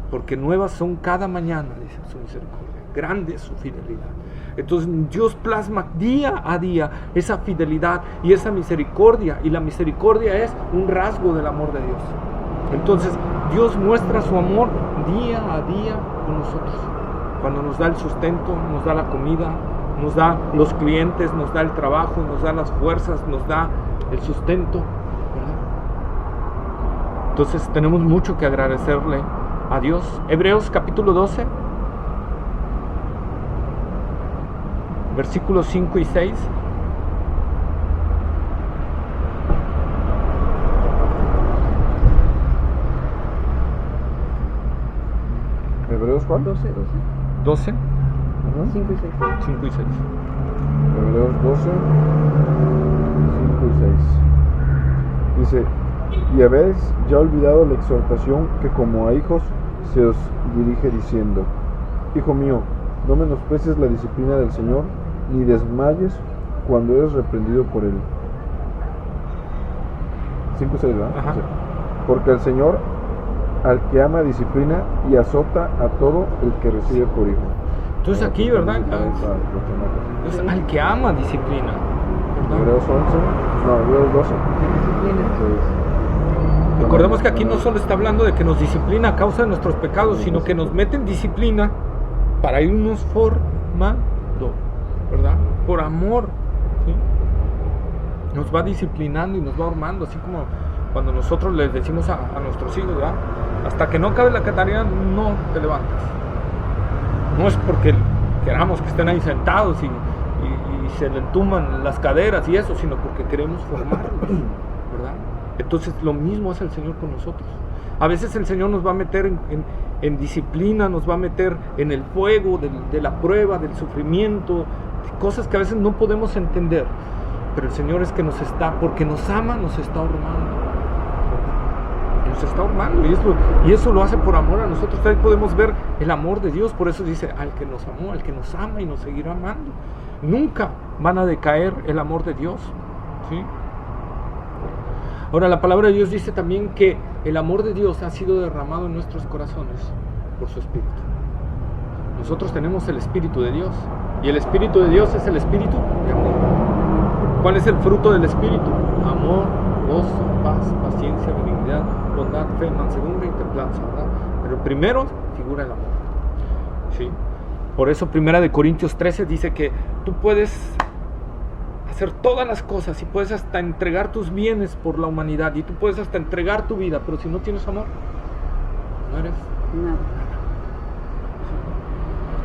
porque nuevas son cada mañana, dice su misericordia, grande es su fidelidad. Entonces Dios plasma día a día esa fidelidad y esa misericordia, y la misericordia es un rasgo del amor de Dios. Entonces Dios muestra su amor día a día con nosotros, cuando nos da el sustento, nos da la comida, nos da los clientes, nos da el trabajo, nos da las fuerzas, nos da el sustento, ¿verdad? Entonces tenemos mucho que agradecerle a Dios. Hebreos capítulo 12, versículos 5 y 6. ¿Hebreos cuál? 12, 12, 5 y 6. 5 y 6. Hebreos 12, 5 y 6. Dice: y habéis ya olvidado la exhortación que como a hijos se os dirige diciendo: Hijo mío, no menosprecies la disciplina del Señor, ni desmayes cuando eres reprendido por Él. 5 y 6, ¿verdad? Ajá. Sí. Porque el Señor al que ama disciplina y azota a todo el que recibe por hijo. Entonces aquí, ¿verdad? Es al que ama disciplina, ¿verdad? Hebreos 11, no, Hebreos 12. Recordemos que aquí no solo está hablando de que nos disciplina a causa de nuestros pecados, sino que nos mete en disciplina para irnos formando, ¿verdad? Por amor, ¿sí? Nos va disciplinando y nos va armando, así como cuando nosotros les decimos a nuestros hijos, ¿verdad? Hasta que no acabe la tarea no te levantes. No es porque queramos que estén ahí sentados y se le entuman las caderas y eso, sino porque queremos formarlos, ¿verdad? Entonces lo mismo hace el Señor con nosotros. A veces el Señor nos va a meter en disciplina, nos va a meter en el fuego de la prueba, del sufrimiento, de cosas que a veces no podemos entender. Pero el Señor es que nos está, porque nos ama, nos está formando. Nos está formando, y eso lo hace por amor a nosotros. Ahí podemos ver el amor de Dios. Por eso dice: al que nos amó, al que nos ama y nos seguirá amando. Nunca van a decaer el amor de Dios, ¿sí? Ahora la palabra de Dios dice también que el amor de Dios ha sido derramado en nuestros corazones por su Espíritu. Nosotros tenemos el Espíritu de Dios, y el Espíritu de Dios es el Espíritu de amor. ¿Cuál es el fruto del Espíritu? Amor, gozo, paz, paciencia, benignidad, bondad, fe, mansedumbre y templanza, ¿verdad? Pero primero figura el amor, ¿sí? Por eso 1 Corintios 13 dice que tú puedes hacer todas las cosas y puedes hasta entregar tus bienes por la humanidad, y tú puedes hasta entregar tu vida, pero si no tienes amor, no eres Nada.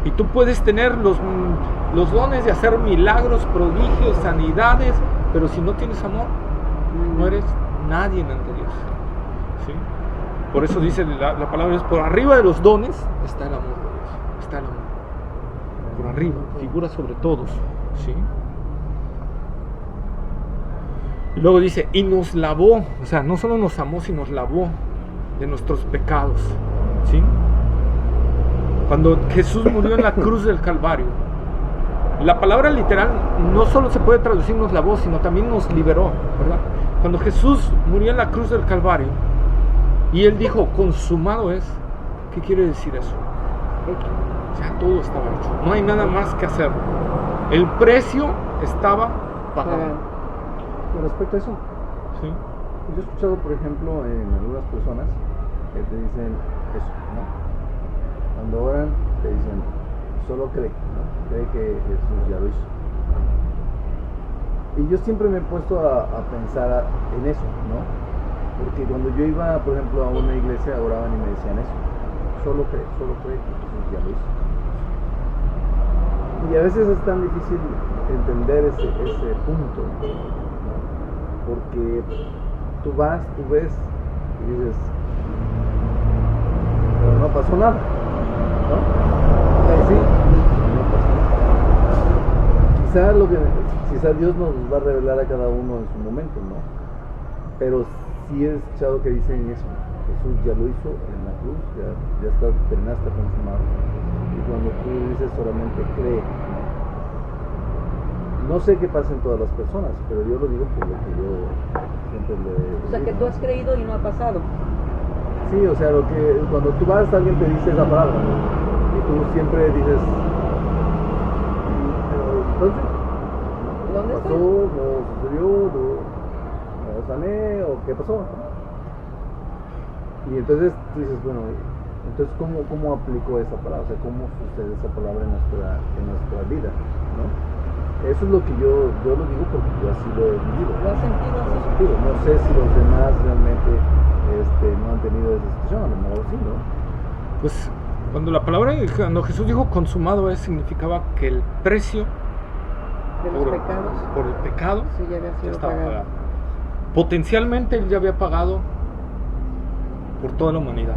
Y tú puedes tener los dones de hacer milagros, prodigios, sanidades, pero si no tienes amor, no eres nadie ante Dios, ¿sí? Por eso dice la palabra de Dios: por arriba de los dones está el amor de Dios, está el amor. Por arriba, figura sobre todos, ¿sí? Y luego dice: y nos lavó, o sea, no solo nos amó, sino nos lavó de nuestros pecados, ¿sí? Cuando Jesús murió en la cruz del Calvario, la palabra literal no solo se puede traducir nos lavó, sino también nos liberó, ¿verdad? Cuando Jesús murió en la cruz del Calvario y Él dijo: consumado es, ¿qué quiere decir eso? Ya todo estaba hecho, no hay nada más que hacer. El precio estaba pagado. Con respecto a eso, ¿Sí? yo he escuchado, por ejemplo, en algunas personas que te dicen eso, ¿no? Cuando oran, te dicen: solo cree, ¿no? Cree que Jesús ya lo hizo. Y yo siempre me he puesto a pensar en eso, ¿no? Porque cuando yo iba, por ejemplo, a una iglesia, oraban y me decían eso: solo cree que Jesús ya lo hizo. Y a veces es tan difícil entender ese punto, ¿no? Porque tú vas, tú ves y dices: pero no pasó nada, ¿no? Sí, no pasó nada. Quizá Dios nos va a revelar a cada uno en su momento, ¿no? Pero sí he escuchado que dicen eso: Jesús ya lo hizo en la cruz, ya está, terminaste consumado. Y cuando tú dices solamente cree, no sé qué pasa en todas las personas, pero yo lo digo por lo que yo siempre le O sea, que tú has creído y no ha pasado. Sí, o sea, cuando tú vas, alguien te dice esa palabra, y tú siempre dices, entonces, ¿Dónde pasó, no sucedió, no sané, o qué pasó. Y entonces tú dices, bueno, entonces ¿cómo aplico esa palabra? O sea, ¿cómo sucede esa palabra en nuestra vida? ¿No? Eso es lo que yo lo digo porque yo así lo he vivido. ¿Lo has sentido Lo he así? sentido. No sé si los demás realmente no han tenido esa situación, a lo mejor sí, ¿no? Pues cuando Jesús dijo consumado significaba que el precio De los pecados. por el pecado Sí, ya había ya sido estaba pagado. pagado. Potencialmente él ya había pagado por toda la humanidad.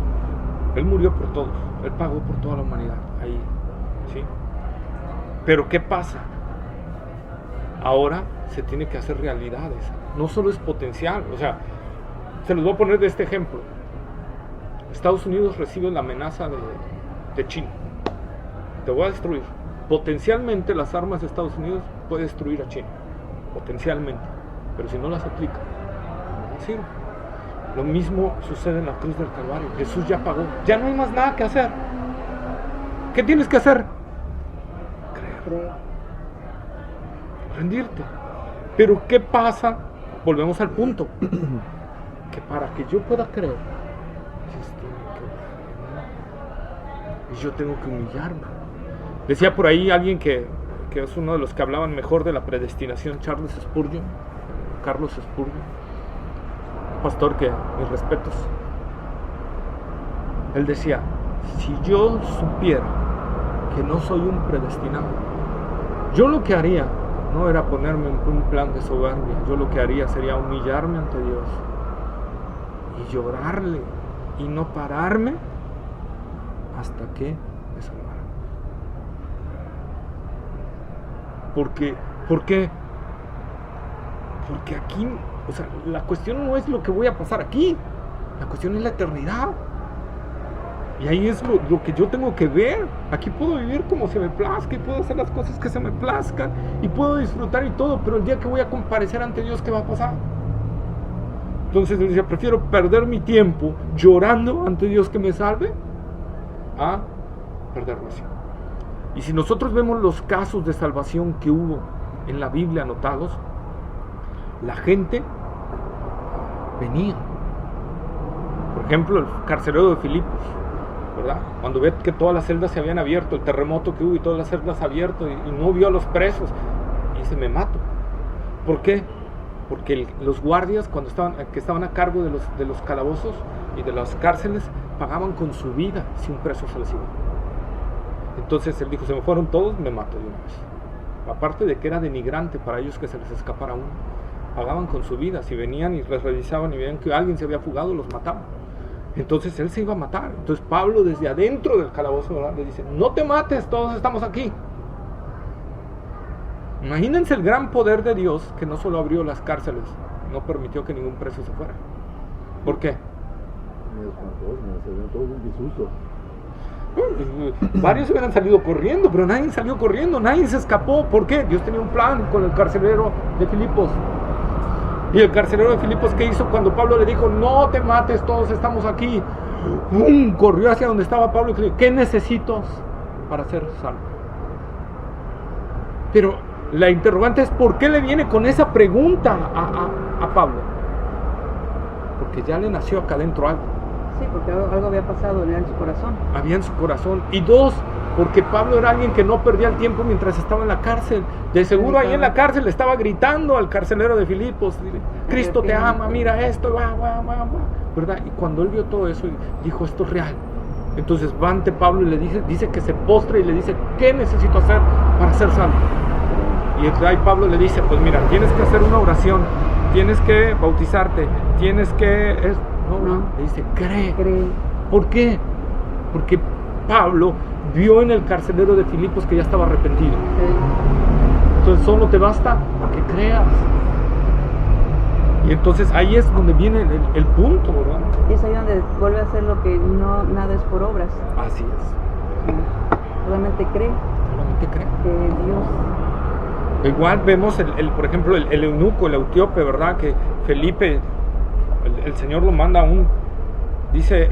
Él murió por todos, él pagó por toda la humanidad ahí, ¿sí? Pero ¿qué pasa? Ahora se tiene que hacer realidades. No solo es potencial, o sea, se los voy a poner de este ejemplo. Estados Unidos recibe la amenaza de China. Te voy a destruir. Potencialmente las armas de Estados Unidos pueden destruir a China. Potencialmente. Pero si no las aplica, no sirve. Lo mismo sucede en la cruz del Calvario. Jesús ya pagó. Ya no hay más nada que hacer. ¿Qué tienes que hacer? Cree. Rendirte. Pero ¿qué pasa? Volvemos al punto. Que para que yo pueda creer, Dios tiene que... y yo tengo que humillarme. Decía por ahí alguien que es uno de los que hablaban mejor de la predestinación, Carlos Spurgeon, un pastor que mis respetos. Él decía, si yo supiera que no soy un predestinado, yo lo que haría no era ponerme en un plan de soberbia, yo lo que haría sería humillarme ante Dios y llorarle y no pararme hasta que me salvara. ¿Por qué? Porque aquí, o sea, la cuestión no es lo que voy a pasar aquí, la cuestión es la eternidad. Y ahí es lo que yo tengo que ver. Aquí puedo vivir como se me plazca y puedo hacer las cosas que se me plazcan y puedo disfrutar y todo, pero el día que voy a comparecer ante Dios, ¿qué va a pasar? Entonces yo decía, prefiero perder mi tiempo llorando ante Dios que me salve a perderlo así. Y si nosotros vemos los casos de salvación que hubo en la Biblia anotados, la gente venía. Por ejemplo, el carcelero de Filipos, ¿verdad? Cuando ve que todas las celdas se habían abierto, el terremoto que hubo y todas las celdas abiertas y no vio a los presos, y dice, me mato. ¿Por qué? Porque los guardias que estaban a cargo de los calabozos y de las cárceles pagaban con su vida si un preso se les iba. Entonces él dijo, se me fueron todos, me mato de una vez. Aparte de que era denigrante para ellos que se les escapara uno, pagaban con su vida. Si venían y les revisaban y veían que alguien se había fugado, los mataban. Entonces él se iba a matar. Entonces Pablo desde adentro del calabozo, ¿verdad?, le dice, no te mates, todos estamos aquí. Imagínense el gran poder de Dios, que no solo abrió las cárceles, no permitió que ningún preso se fuera. ¿Por qué? Me espantó, todo un disgusto. Varios hubieran salido corriendo, pero nadie salió corriendo, nadie se escapó. ¿Por qué? Dios tenía un plan con el carcelero de Filipos. Y el carcelero de Filipos, ¿qué hizo cuando Pablo le dijo, no te mates, todos estamos aquí? ¡Bum! Corrió hacia donde estaba Pablo y le dijo, ¿qué necesito para ser salvo? Pero la interrogante es, ¿por qué le viene con esa pregunta a Pablo? Porque ya le nació acá adentro algo. Sí, porque algo había pasado en su corazón. Había en su corazón. Y dos, porque Pablo era alguien que no perdía el tiempo mientras estaba en la cárcel. De seguro ahí en la cárcel le estaba gritando al carcelero de Filipos, Cristo te ama, mira esto, ¿verdad? Y cuando él vio todo eso, dijo, esto es real. Entonces va ante Pablo y le dice que se postre y le dice, ¿qué necesito hacer para ser salvo? Y ahí Pablo le dice, pues mira, tienes que hacer una oración, tienes que bautizarte, tienes que... No, le dice, cree. ¿Por qué? Porque Pablo vio en el carcelero de Filipos que ya estaba arrepentido. Entonces solo te basta que creas. Y entonces ahí es donde viene el punto, ¿verdad? Y es ahí donde vuelve a hacer lo que no, nada es por obras. Así es. solamente cree Solamente cree. que Dios. Igual vemos, por ejemplo, el eunuco, el etíope, ¿verdad? Que Felipe, el Señor lo manda dice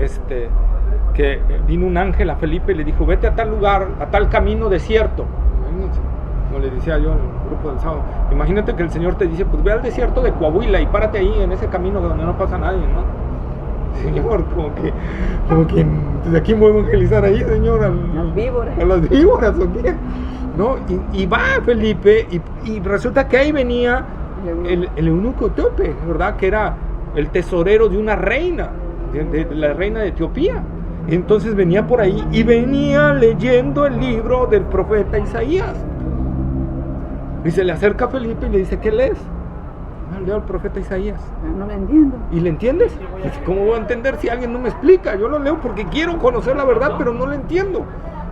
que vino un ángel a Felipe y le dijo, vete a tal lugar, a tal camino desierto. Imagínense, como le decía yo en el grupo del sábado, imagínate que el Señor te dice, pues ve al desierto de Coahuila y párate ahí en ese camino donde no pasa nadie, ¿no? Señor, como que ¿de aquí voy a evangelizar ahí, Señor? Las víboras. A las víboras, ¿o qué? ¿No? Y va Felipe y resulta que ahí venía el eunuco etíope, ¿verdad? Que era el tesorero de una reina, de la reina de Etiopía. Entonces venía por ahí y venía leyendo el libro del profeta Isaías. Y se le acerca a Felipe y le dice, ¿qué lees? Leo el profeta Isaías. No lo entiendo. ¿Y le entiendes? Pues, ¿cómo voy a entender si alguien no me explica? Yo lo leo porque quiero conocer la verdad, pero no lo entiendo.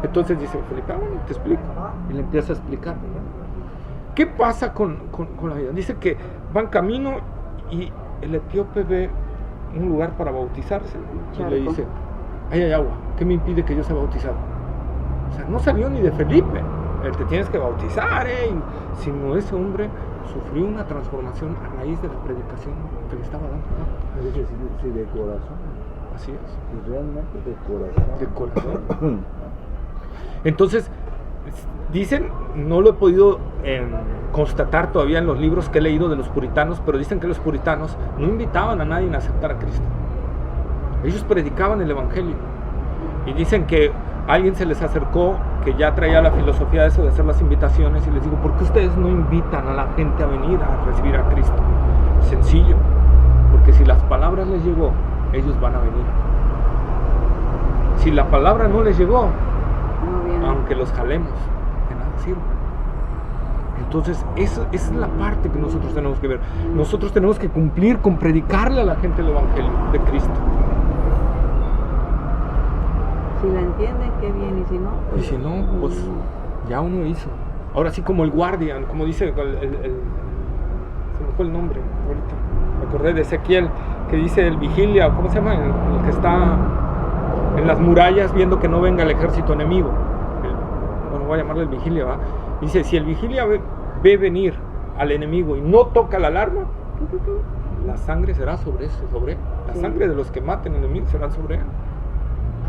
Entonces dice Felipe, bueno, te explico. Y le empieza a explicar. ¿Qué pasa con la vida? Dice que van camino y el etíope ve un lugar para bautizarse. Y le dice, ahí hay agua, ¿qué me impide que yo sea bautizado? O sea, no salió ni de Felipe. Él te tienes que bautizar, sino ese hombre sufrió una transformación a raíz de la predicación que le estaba dando. Es decir, sí, de corazón. Así es. Y realmente de corazón. De corazón. Entonces, dicen, no lo he podido constatar todavía en los libros que he leído de los puritanos, pero dicen que los puritanos no invitaban a nadie a aceptar a Cristo. Ellos predicaban el evangelio. Y dicen que alguien se les acercó que ya traía la filosofía de eso de hacer las invitaciones y les digo, ¿por qué ustedes no invitan a la gente a venir a recibir a Cristo? Sencillo, porque si las palabras les llegó, ellos van a venir. Si la palabra no les llegó, aunque los jalemos, de nada sirve. Entonces esa es la parte que nosotros tenemos que ver. Nosotros tenemos que cumplir con predicarle a la gente el evangelio de Cristo. Si la entienden, qué bien, y si no, pues, y si no, pues ya uno hizo. Ahora sí, como el guardián, como dice se me fue el nombre ahorita, me acordé de Ezequiel, que dice el vigilia, ¿cómo se llama? El que está en las murallas viendo que no venga el ejército enemigo. Bueno, voy a llamarle el vigilia, ¿va? Dice, si el vigilia ve venir al enemigo y no toca la alarma, la sangre será sobre él. La sangre de los que maten enemigos será sobre él.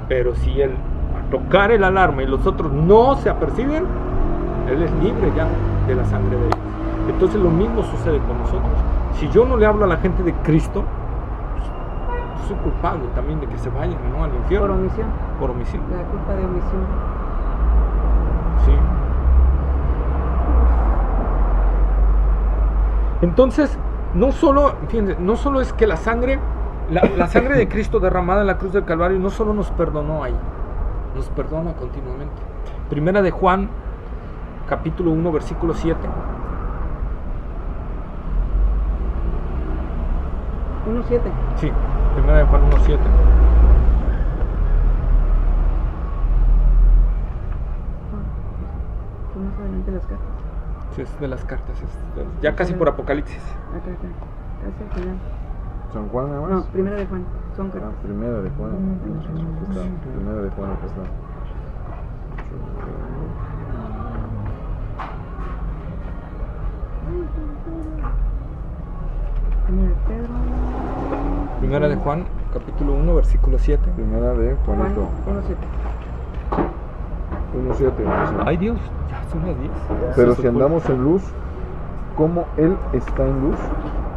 Pero si él, al tocar el alarma y los otros no se aperciben, él es libre ya de la sangre de ellos. Entonces lo mismo sucede con nosotros. Si yo no le hablo a la gente de Cristo, pues, soy culpable también de que se vayan, ¿no?, al infierno. Por omisión. Por omisión. La culpa de omisión. Sí. Entonces, no solo es que la sangre de Cristo derramada en la cruz del Calvario no solo nos perdonó ahí, nos perdona continuamente. Primera de Juan, capítulo 1, versículo 7. 1:7. Sí, primera de Juan 1:7. Más adelante las cartas. Sí, es de las cartas, ya casi por Apocalipsis. Acá. Casi al final. ¿San Juan nada más? No, primera de Juan. Son cartas. Primera de Juan. Aquí está. Primera de Juan, acá está. Primera de Pedro. Primera de Juan, capítulo 1, versículo 7. Primera de Juanito. 1:7. 1:7. Ay Dios, ya son las 10. Pero si andamos en luz, como Él está en luz,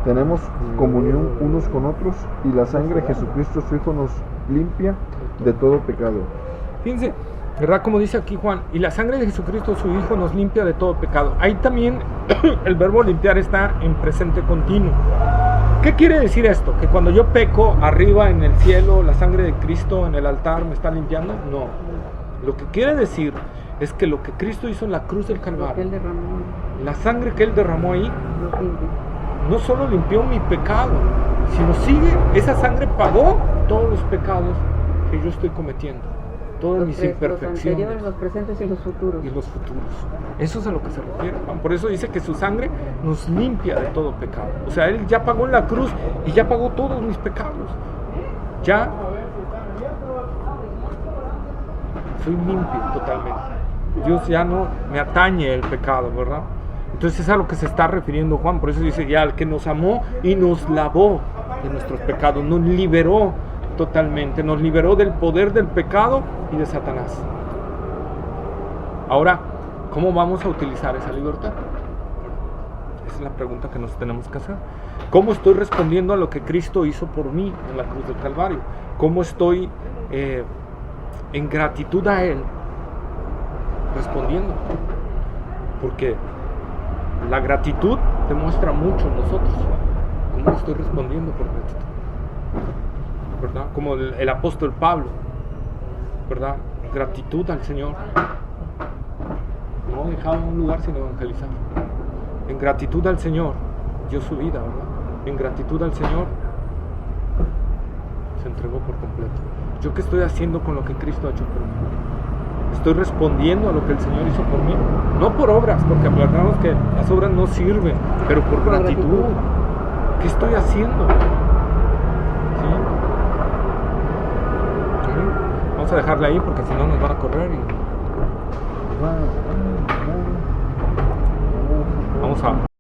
tenemos comunión unos con otros, y la sangre de Jesucristo su Hijo nos limpia de todo pecado. Fíjense, ¿verdad? Como dice aquí Juan, y la sangre de Jesucristo su Hijo nos limpia de todo pecado. Ahí también el verbo limpiar está en presente continuo. ¿Qué quiere decir esto? ¿Que cuando yo peco arriba en el cielo, la sangre de Cristo en el altar me está limpiando? No. Lo que quiere decir es que lo que Cristo hizo en la cruz del Calvario, la sangre que Él derramó ahí, no solo limpió mi pecado, sino esa sangre pagó todos los pecados que yo estoy cometiendo, todas mis imperfecciones. Los anteriores, los presentes y los futuros. Eso es a lo que se refiere Juan. Por eso dice que su sangre nos limpia de todo pecado. O sea, Él ya pagó en la cruz y ya pagó todos mis pecados. Ya soy limpio totalmente. Dios ya no me atañe el pecado, ¿verdad? Entonces es a lo que se está refiriendo Juan, por eso dice ya, al que nos amó y nos lavó de nuestros pecados, nos liberó totalmente, nos liberó del poder del pecado y de Satanás. Ahora, ¿cómo vamos a utilizar esa libertad? Esa es la pregunta que nos tenemos que hacer. ¿Cómo estoy respondiendo a lo que Cristo hizo por mí en la cruz del Calvario? ¿Cómo estoy en gratitud a Él respondiendo? Porque la gratitud demuestra mucho en nosotros. ¿Cómo estoy respondiendo por gratitud? ¿Verdad? Como el apóstol Pablo, ¿verdad? Gratitud al Señor. No dejaba un lugar sin evangelizar. En gratitud al Señor dio su vida, ¿verdad? En gratitud al Señor se entregó por completo. ¿Yo qué estoy haciendo con lo que Cristo ha hecho por mí? ¿Estoy respondiendo a lo que el Señor hizo por mí? No por obras, porque aclaramos que las obras no sirven, pero por gratitud. ¿Qué estoy haciendo? ¿Sí? Vamos a dejarla ahí porque si no nos van a correr y... Vamos a...